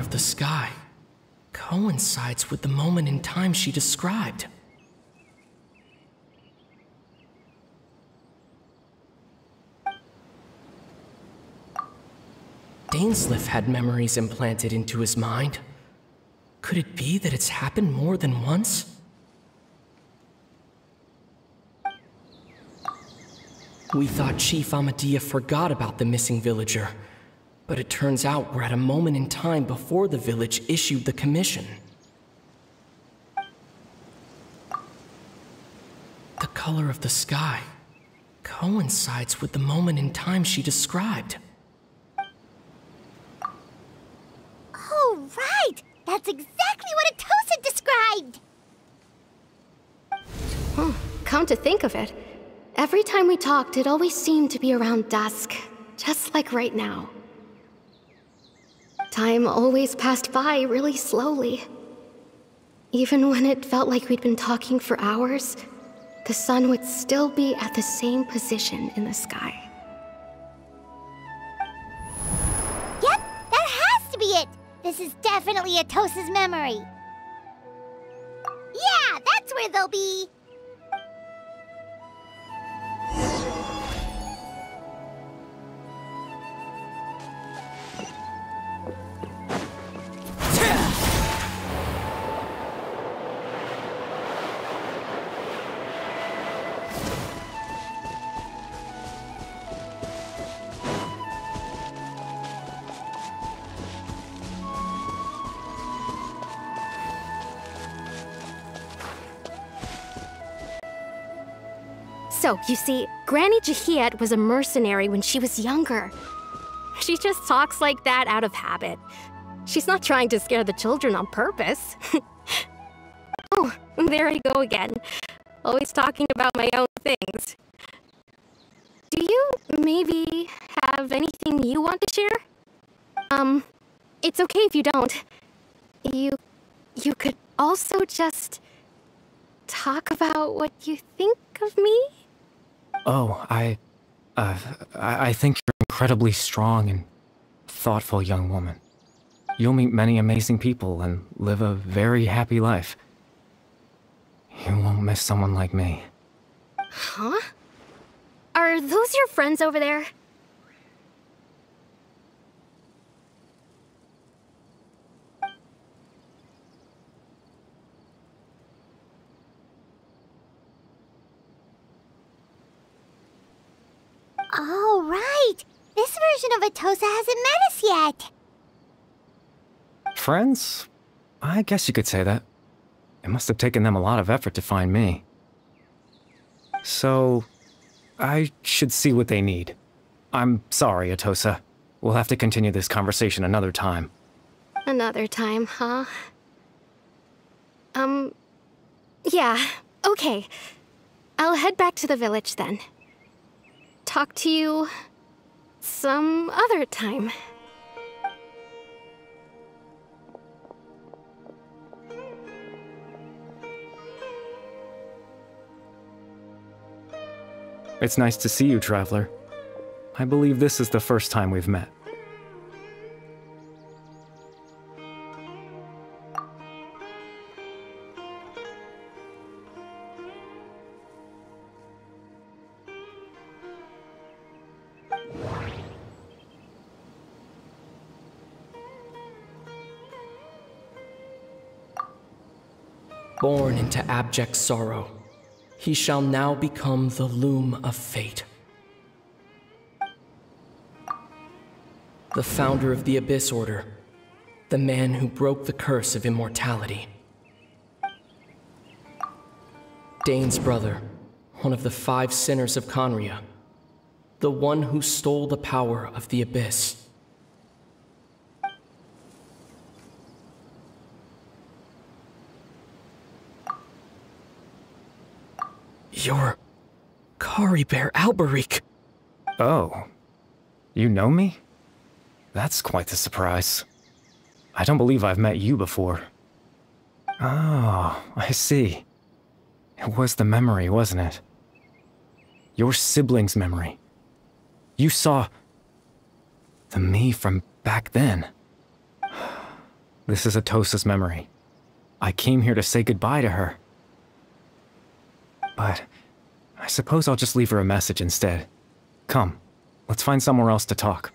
K: of the sky coincides with the moment in time she described. Dainsleif had memories implanted into his mind. Could it be that it's happened more than once? We thought Chief Amadea forgot about the missing villager, but it turns out we're at a moment in time before the village issued the commission. The color of the sky coincides with the moment in time she described.
B: Oh, right! That's exactly what Atosa described!
E: Come to think of it, every time we talked, it always seemed to be around dusk, just like right now. Time always passed by really slowly. Even when it felt like we'd been talking for hours, the sun would still be at the same position in the sky.
B: Yep, that has to be it! This is definitely Atosa's memory. Yeah, that's where they'll be!
E: So, you see, Granny Jahiet was a mercenary when she was younger. She just talks like that out of habit. She's not trying to scare the children on purpose. Oh, there I go again. Always talking about my own things. Do you maybe have anything you want to share? It's okay if you don't. You could also just talk about what you think of me?
J: Oh, I think you're an incredibly strong and thoughtful young woman. You'll meet many amazing people and live a very happy life. You won't miss someone like me.
E: Huh? Are those your friends over there?
B: Oh, right! This version of Atosa hasn't met us yet!
J: Friends? I guess you could say that. It must have taken them a lot of effort to find me. So, I should see what they need. I'm sorry, Atosa. We'll have to continue this conversation another time.
E: Another time, huh? Yeah, okay. I'll head back to the village then. Talk to you some other time.
J: It's nice to see you, Traveler. I believe this is the first time we've met.
K: Born into abject sorrow, he shall now become the loom of fate. The founder of the Abyss Order, the man who broke the curse of immortality. Dane's brother, one of the 5 sinners of Conria, the one who stole the power of the Abyss. You're Kari Bear Alberic.
J: Oh. You know me? That's quite the surprise. I don't believe I've met you before. Oh, I see. It was the memory, wasn't it? Your sibling's memory. You saw the me from back then. This is Atosa's memory. I came here to say goodbye to her. But I suppose I'll just leave her a message instead. Come, let's find somewhere else to talk.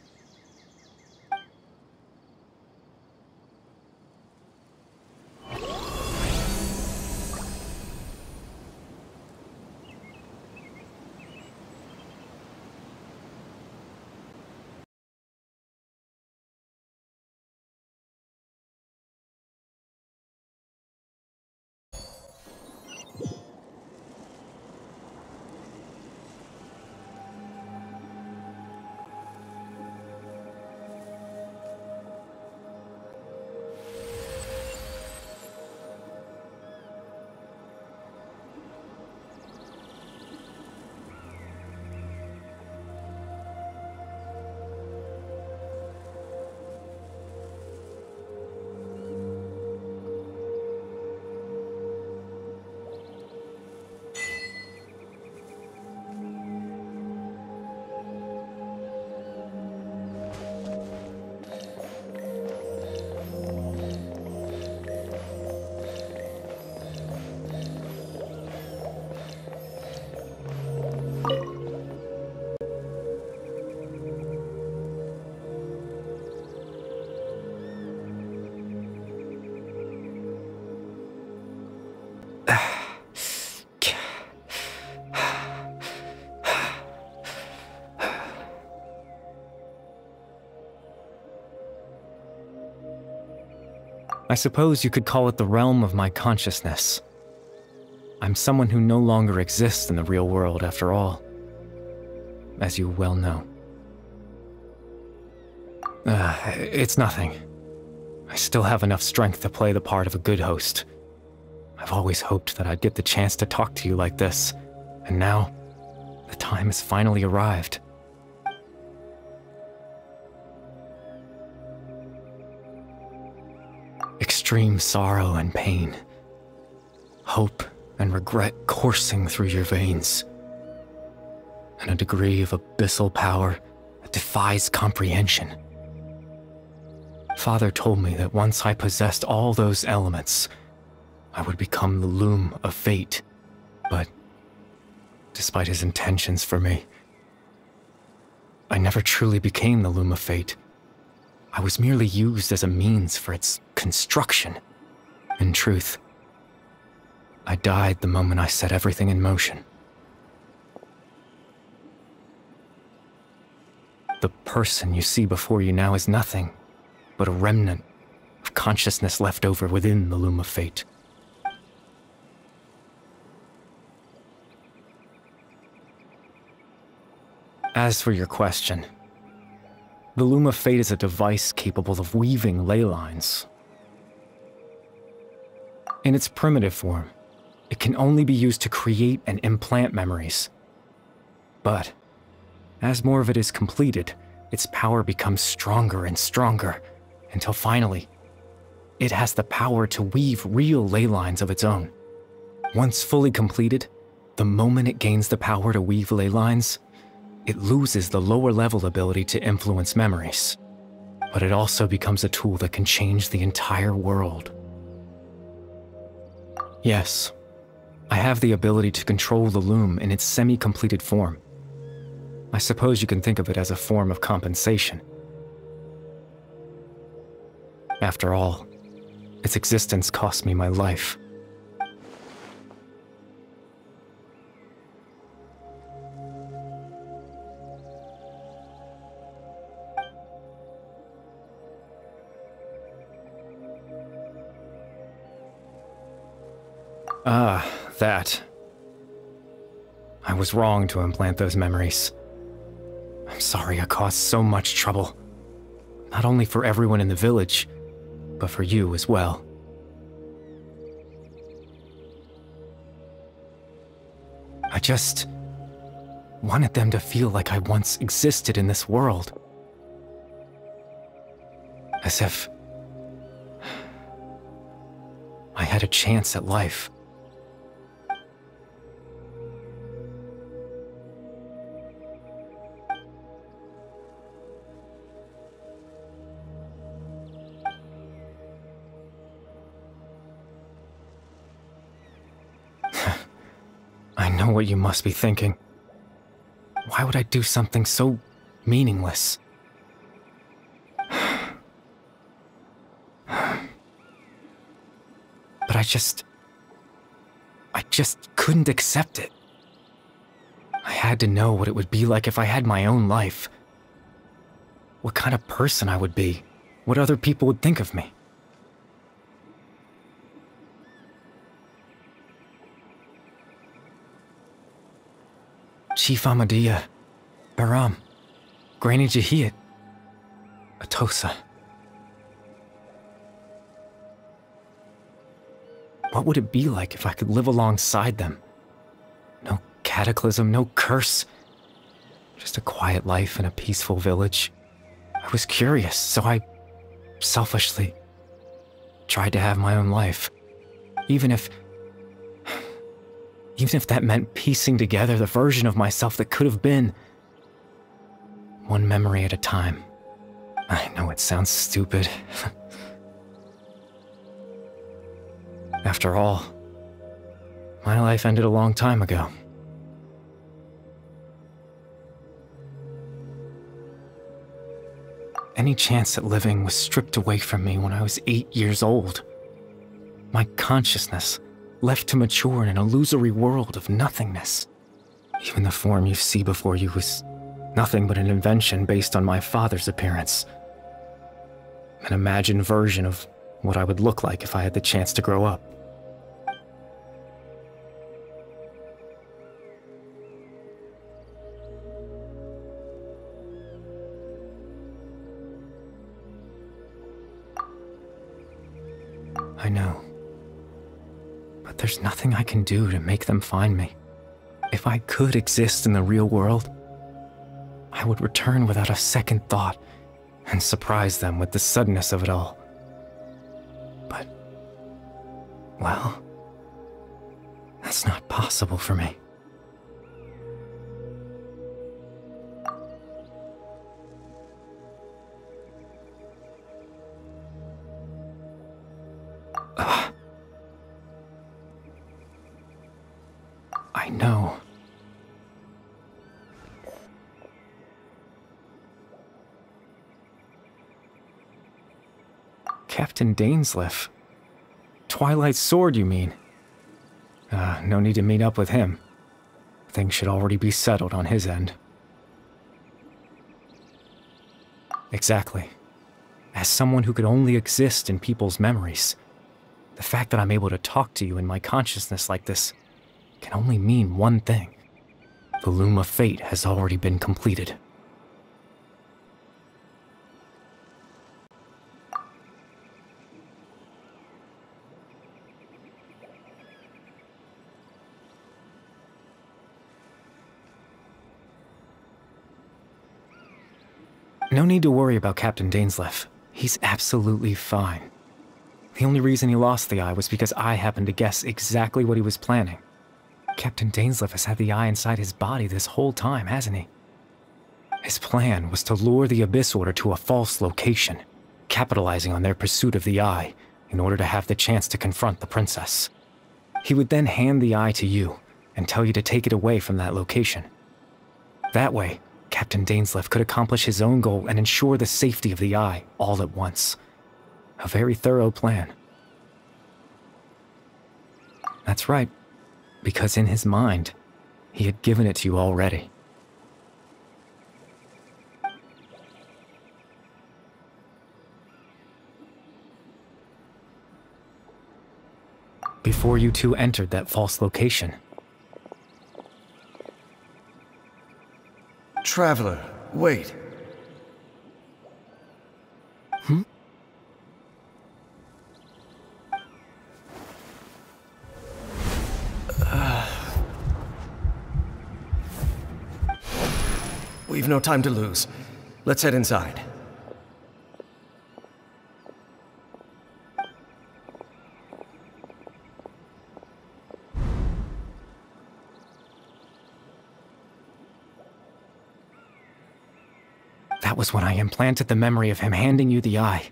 J: I suppose you could call it the realm of my consciousness. I'm someone who no longer exists in the real world, after all, as you well know. It's nothing. I still have enough strength to play the part of a good host. I've always hoped that I'd get the chance to talk to you like this, and now, the time has finally arrived. Extreme sorrow and pain, hope and regret coursing through your veins, and a degree of abyssal power that defies comprehension. Father told me that once I possessed all those elements, I would become the loom of fate, but despite his intentions for me, I never truly became the loom of fate. I was merely used as a means for its construction. In truth, I died the moment I set everything in motion. The person you see before you now is nothing but a remnant of consciousness left over within the loom of fate. As for your question, the Loom of Fate is a device capable of weaving ley lines. In its primitive form, it can only be used to create and implant memories. But, as more of it is completed, its power becomes stronger and stronger, until finally, it has the power to weave real ley lines of its own. Once fully completed, the moment it gains the power to weave ley lines, it loses the lower-level ability to influence memories, but it also becomes a tool that can change the entire world. Yes, I have the ability to control the loom in its semi-completed form. I suppose you can think of it as a form of compensation. After all, its existence cost me my life. Ah, that. I was wrong to implant those memories. I'm sorry I caused so much trouble. Not only for everyone in the village, but for you as well. I just wanted them to feel like I once existed in this world. As if I had a chance at life. know what you must be thinking. Why would I do something so meaningless? But I just couldn't accept it. I had to know what it would be like if I had my own life. What kind of person I would be. What other people would think of me. Chief Ahmadiyya, Baram, Granny Jahiyat, Atosa. What would it be like if I could live alongside them? No cataclysm, no curse. Just a quiet life in a peaceful village. I was curious, so I selfishly tried to have my own life. Even if that meant piecing together the version of myself that could have been. One memory at a time. I know it sounds stupid. After all, my life ended a long time ago. Any chance at living was stripped away from me when I was 8 years old. My consciousness left to mature in an illusory world of nothingness. Even the form you see before you was nothing but an invention based on my father's appearance. An imagined version of what I would look like if I had the chance to grow up. I know. But there's nothing I can do to make them find me. If I could exist in the real world, I would return without a second thought and surprise them with the suddenness of it all. But, well, that's not possible for me. I know. Captain Dainsleif. Twilight's sword, you mean? No need to meet up with him. Things should already be settled on his end. Exactly. As someone who could only exist in people's memories, the fact that I'm able to talk to you in my consciousness like this can only mean one thing. The loom of fate has already been completed. No need to worry about Captain Dainsleif. He's absolutely fine. The only reason he lost the eye was because I happened to guess exactly what he was planning. Captain Dainsleif has had the eye inside his body this whole time, hasn't he? His plan was to lure the Abyss Order to a false location, capitalizing on their pursuit of the eye in order to have the chance to confront the princess. He would then hand the eye to you and tell you to take it away from that location. That way, Captain Dainsleif could accomplish his own goal and ensure the safety of the eye all at once. A very thorough plan. That's right. Because in his mind, he had given it to you already. Before you two entered that false location.
H: Traveler, wait. We've no time to lose. Let's head inside.
J: That was when I implanted the memory of him handing you the eye.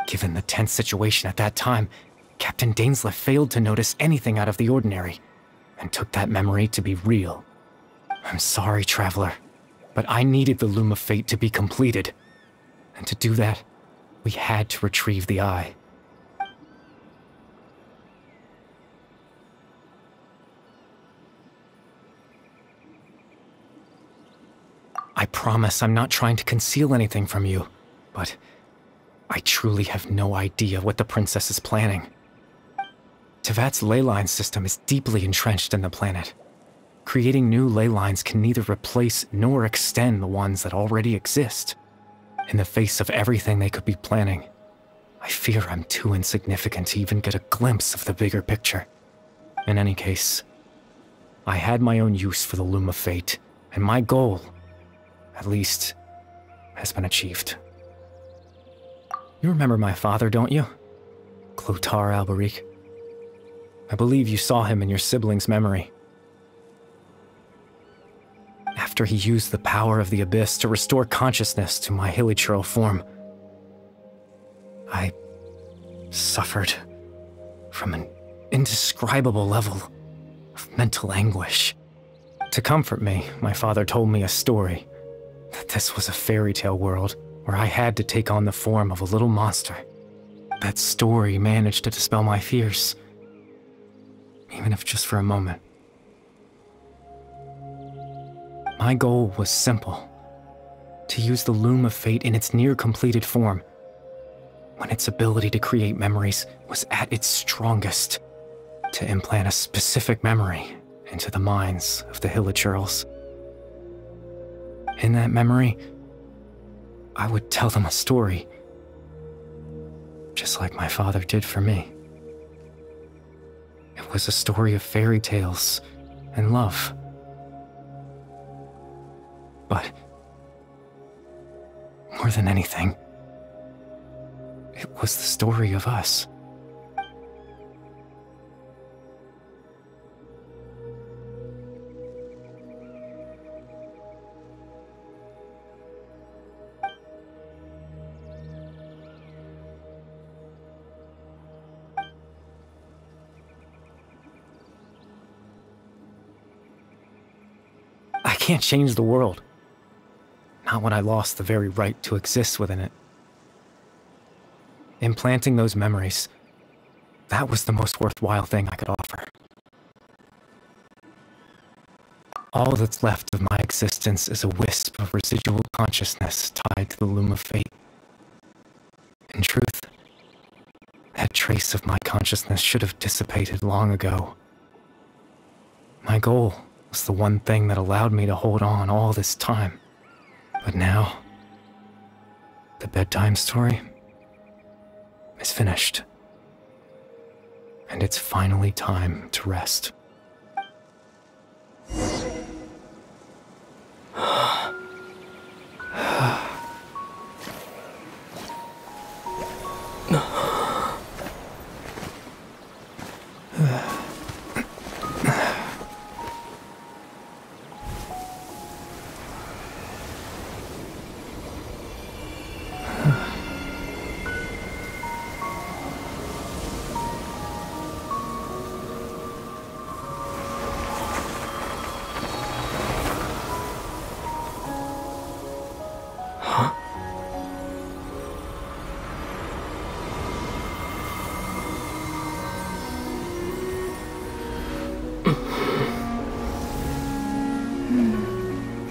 J: Given the tense situation at that time, Captain Dainsleif failed to notice anything out of the ordinary, and took that memory to be real. I'm sorry, Traveler, but I needed the Loom of Fate to be completed. And to do that, we had to retrieve the eye. I promise I'm not trying to conceal anything from you, but I truly have no idea what the princess is planning. Tevat's ley line system is deeply entrenched in the planet. Creating new ley lines can neither replace nor extend the ones that already exist. In the face of everything they could be planning, I fear I'm too insignificant to even get a glimpse of the bigger picture. In any case, I had my own use for the Loom of Fate, and my goal, at least, has been achieved. You remember my father, don't you? Clotar Alberic. I believe you saw him in your sibling's memory. After he used the power of the Abyss to restore consciousness to my hilichurl form, I suffered from an indescribable level of mental anguish. To comfort me, my father told me a story, that this was a fairy tale world where I had to take on the form of a little monster. That story managed to dispel my fears, even if just for a moment. My goal was simple: to use the Loom of Fate in its near-completed form, when its ability to create memories was at its strongest, to implant a specific memory into the minds of the hilichurls. In that memory, I would tell them a story, just like my father did for me. It was a story of fairy tales and love. But more than anything, it was the story of us. I can't change the world. Not when I lost the very right to exist within it. Implanting those memories, that was the most worthwhile thing I could offer. All that's left of my existence is a wisp of residual consciousness tied to the Loom of Fate. In truth, that trace of my consciousness should have dissipated long ago. My goal was the one thing that allowed me to hold on all this time. But now, the bedtime story is finished. And it's finally time to rest.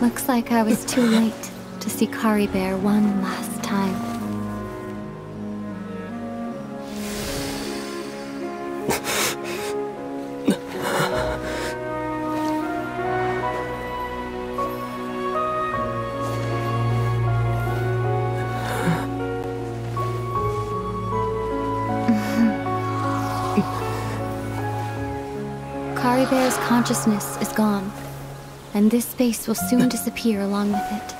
I: Looks like I was too late to see Kari Bear one last time. Kari Bear's consciousness is gone, and this space will soon disappear along with it.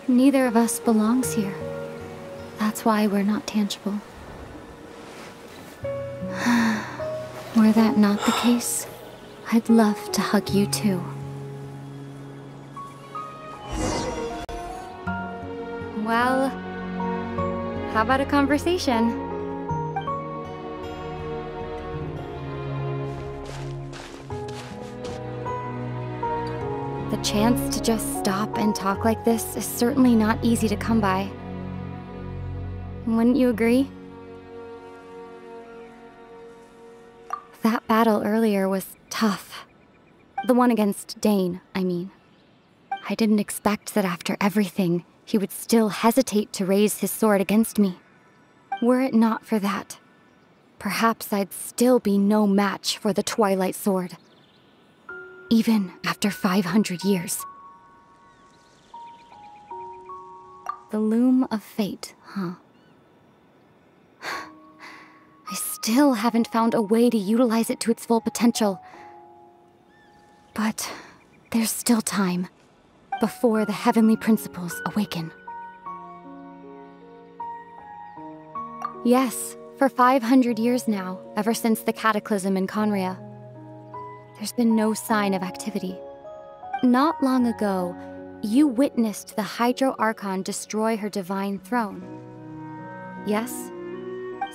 I: Neither of us belongs here. That's why we're not tangible. Were that not the case, I'd love to hug you too. Well, how about a conversation? The chance to just stop and talk like this is certainly not easy to come by. Wouldn't you agree? That battle earlier was tough. The one against Dane, I mean. I didn't expect that after everything, he would still hesitate to raise his sword against me. Were it not for that, perhaps I'd still be no match for the Twilight Sword. Even after 500 years. The Loom of Fate, huh? I still haven't found a way to utilize it to its full potential. But there's still time before the heavenly principles awaken. Yes, for 500 years now, ever since the cataclysm in Conria, there's been no sign of activity. Not long ago, you witnessed the Hydro Archon destroy her divine throne. Yes?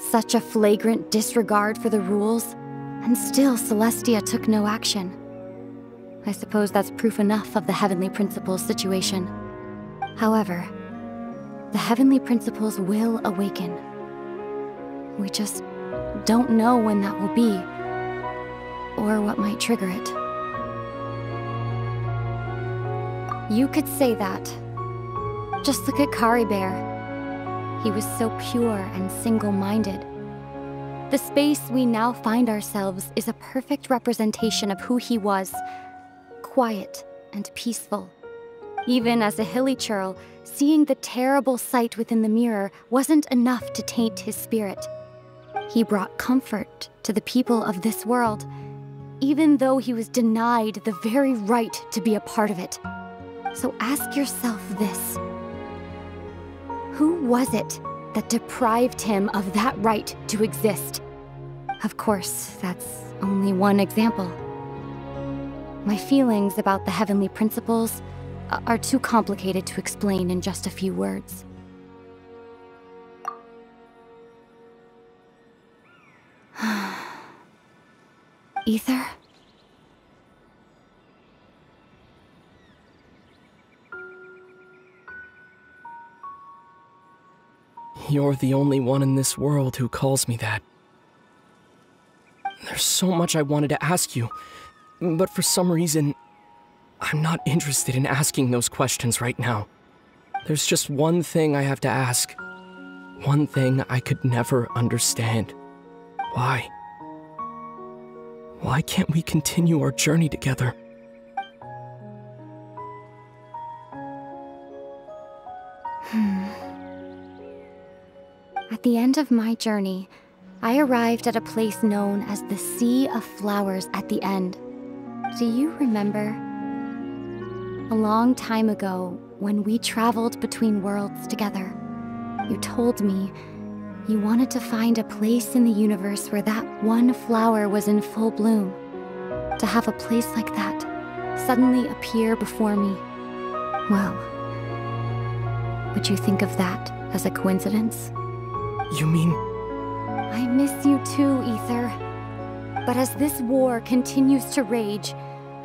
I: Such a flagrant disregard for the rules, and still Celestia took no action. I suppose that's proof enough of the Heavenly Principles situation. However, the Heavenly Principles will awaken. We just don't know when that will be, or what might trigger it. You could say that. Just look at Caribert. He was so pure and single-minded. The space we now find ourselves is a perfect representation of who he was. Quiet and peaceful. Even as a hilly churl, seeing the terrible sight within the mirror wasn't enough to taint his spirit. He brought comfort to the people of this world, even though he was denied the very right to be a part of it. So ask yourself this. Who was it that deprived him of that right to exist? Of course, that's only one example. My feelings about the Heavenly Principles are too complicated to explain in just a few words. Ether?
K: You're the only one in this world who calls me that. There's so much I wanted to ask you, but for some reason, I'm not interested in asking those questions right now. There's just one thing I have to ask. One thing I could never understand. Why? Why can't we continue our journey together?
I: At the end of my journey, I arrived at a place known as the Sea of Flowers at the End. Do you remember? A long time ago, when we traveled between worlds together, you told me you wanted to find a place in the universe where that one flower was in full bloom. To have a place like that suddenly appear before me. Well, would you think of that as a coincidence?
K: You mean...
I: I miss you too, Ether. But as this war continues to rage,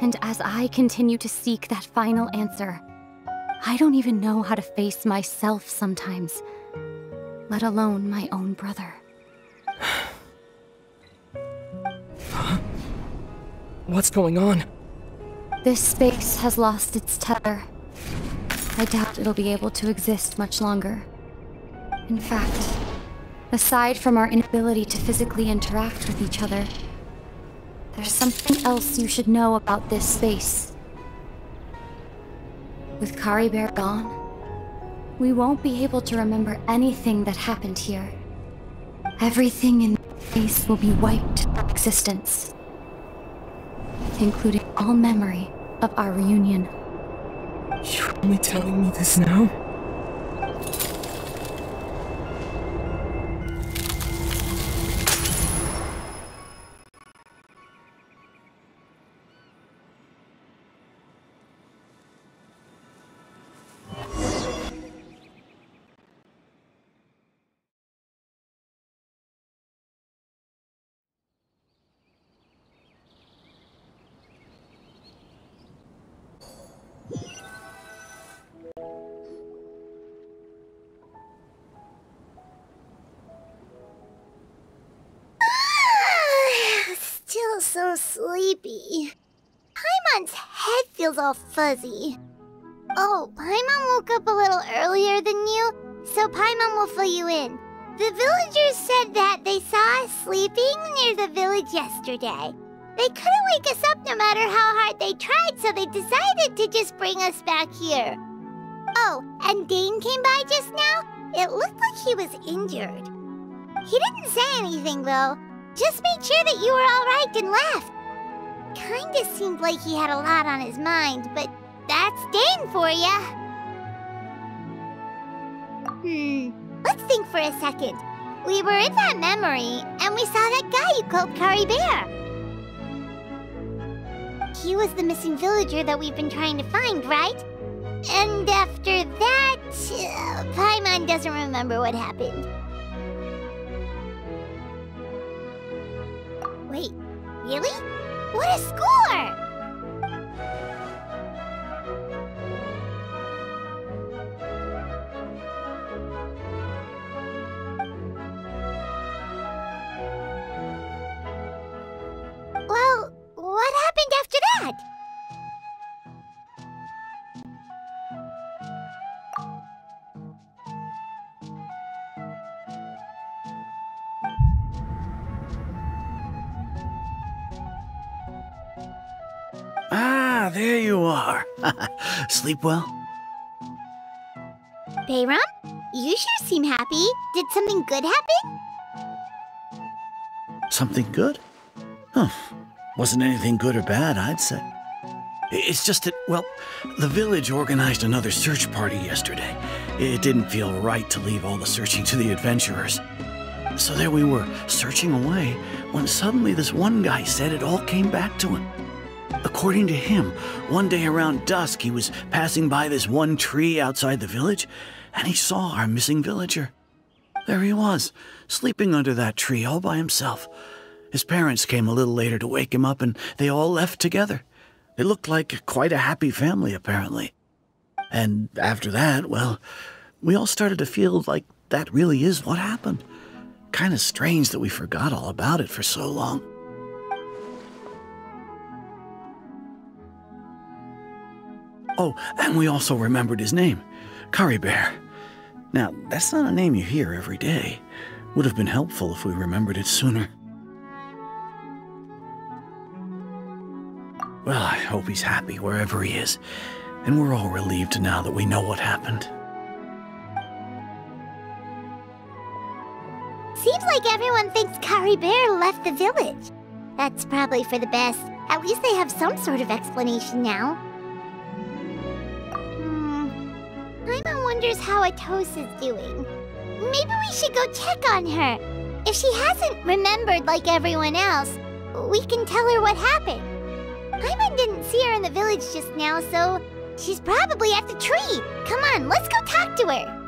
I: and as I continue to seek that final answer, I don't even know how to face myself sometimes, let alone my own brother.
K: What's going on?
I: This space has lost its tether. I doubt it'll be able to exist much longer. In fact, aside from our inability to physically interact with each other, there's something else you should know about this space. With Caribert gone, we won't be able to remember anything that happened here. Everything in this space will be wiped from existence, including all memory of our reunion.
K: You're only telling me this now?
B: head feels all fuzzy. Oh, Paimon woke up a little earlier than you, so Paimon will fill you in. The villagers said that they saw us sleeping near the village yesterday. They couldn't wake us up no matter how hard they tried, so they decided to just bring us back here. Oh, and Dane came by just now. It looked like he was injured. He didn't say anything, though. Just made sure that you were all right and left. Kinda seemed like he had a lot on his mind, but that's Dane for ya. Let's think for a second. We were in that memory, and we saw that guy you called Kari Bear. He was the missing villager that we've been trying to find, right? And after that, Paimon doesn't remember what happened. Wait, really? What a score! Well, what happened after that?
C: Ah, there you are. Sleep well?
B: Bayram, you sure seem happy. Did something good happen?
C: Something good? Huh. Wasn't anything good or bad, I'd say. It's just that, well, the village organized another search party yesterday. It didn't feel right to leave all the searching to the adventurers. So there we were, searching away, when suddenly this one guy said it all came back to him. According to him, one day around dusk, he was passing by this one tree outside the village, and he saw our missing villager. There he was, sleeping under that tree all by himself. His parents came a little later to wake him up, and they all left together. They looked like quite a happy family, apparently. And after that, well, we all started to feel like that really is what happened. Kind of strange that we forgot all about it for so long. Oh, and we also remembered his name, Kari Bear. Now, that's not a name you hear every day. Would have been helpful if we remembered it sooner. Well, I hope he's happy wherever he is, and we're all relieved now that we know what happened.
B: Seems like everyone thinks Kari Bear left the village. That's probably for the best. At least they have some sort of explanation now. Paimon wonders how Atosa's doing. Maybe we should go check on her. If she hasn't remembered like everyone else, we can tell her what happened. Paimon didn't see her in the village just now, so she's probably at the tree. Come on, let's go talk to her.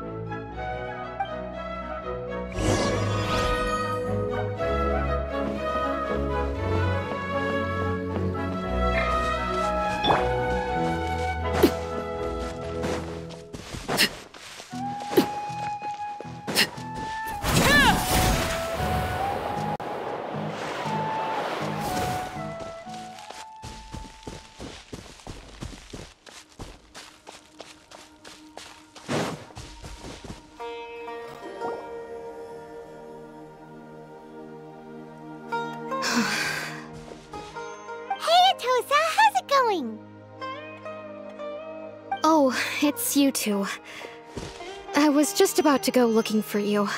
E: Oh, it's you two. I was just about to go looking for you.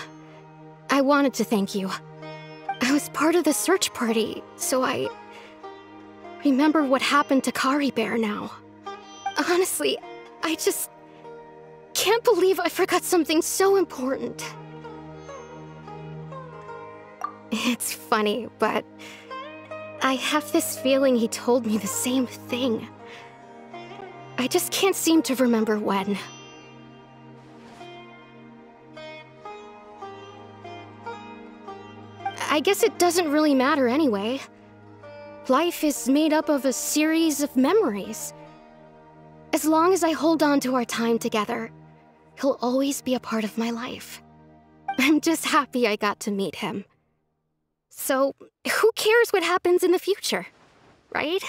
E: I wanted to thank you. I was part of the search party, so I remember what happened to Kari Bear now. Honestly, I just can't believe I forgot something so important. It's funny, but I have this feeling he told me the same thing. I just can't seem to remember when. I guess it doesn't really matter anyway. Life is made up of a series of memories. As long as I hold on to our time together, he'll always be a part of my life. I'm just happy I got to meet him. So, who cares what happens in the future, right?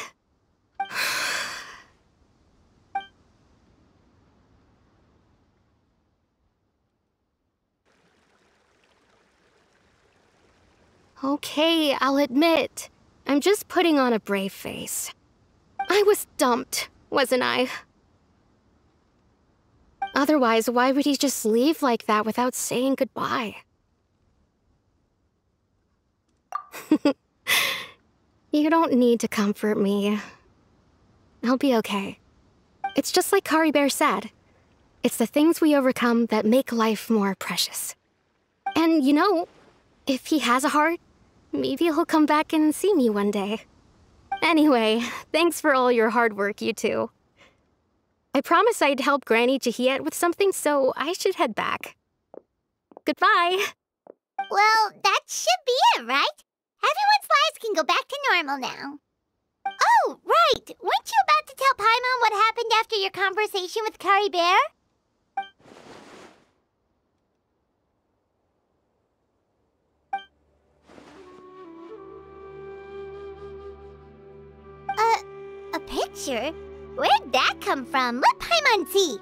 E: Okay, I'll admit. I'm just putting on a brave face. I was dumped, wasn't I? Otherwise, why would he just leave like that without saying goodbye? You don't need to comfort me. I'll be okay. It's just like Kari Bear said. It's the things we overcome that make life more precious. And you know, if he has a heart, maybe he'll come back and see me one day. Anyway, thanks for all your hard work, you two. I promised I'd help Granny Jahiet with something, so I should head back. Goodbye.
B: Well, that should be it, right? Everyone's lives can go back to normal now. Oh, right! Weren't you about to tell Paimon what happened after your conversation with Kari Bear? A picture? Where'd that come from? Let Paimon see.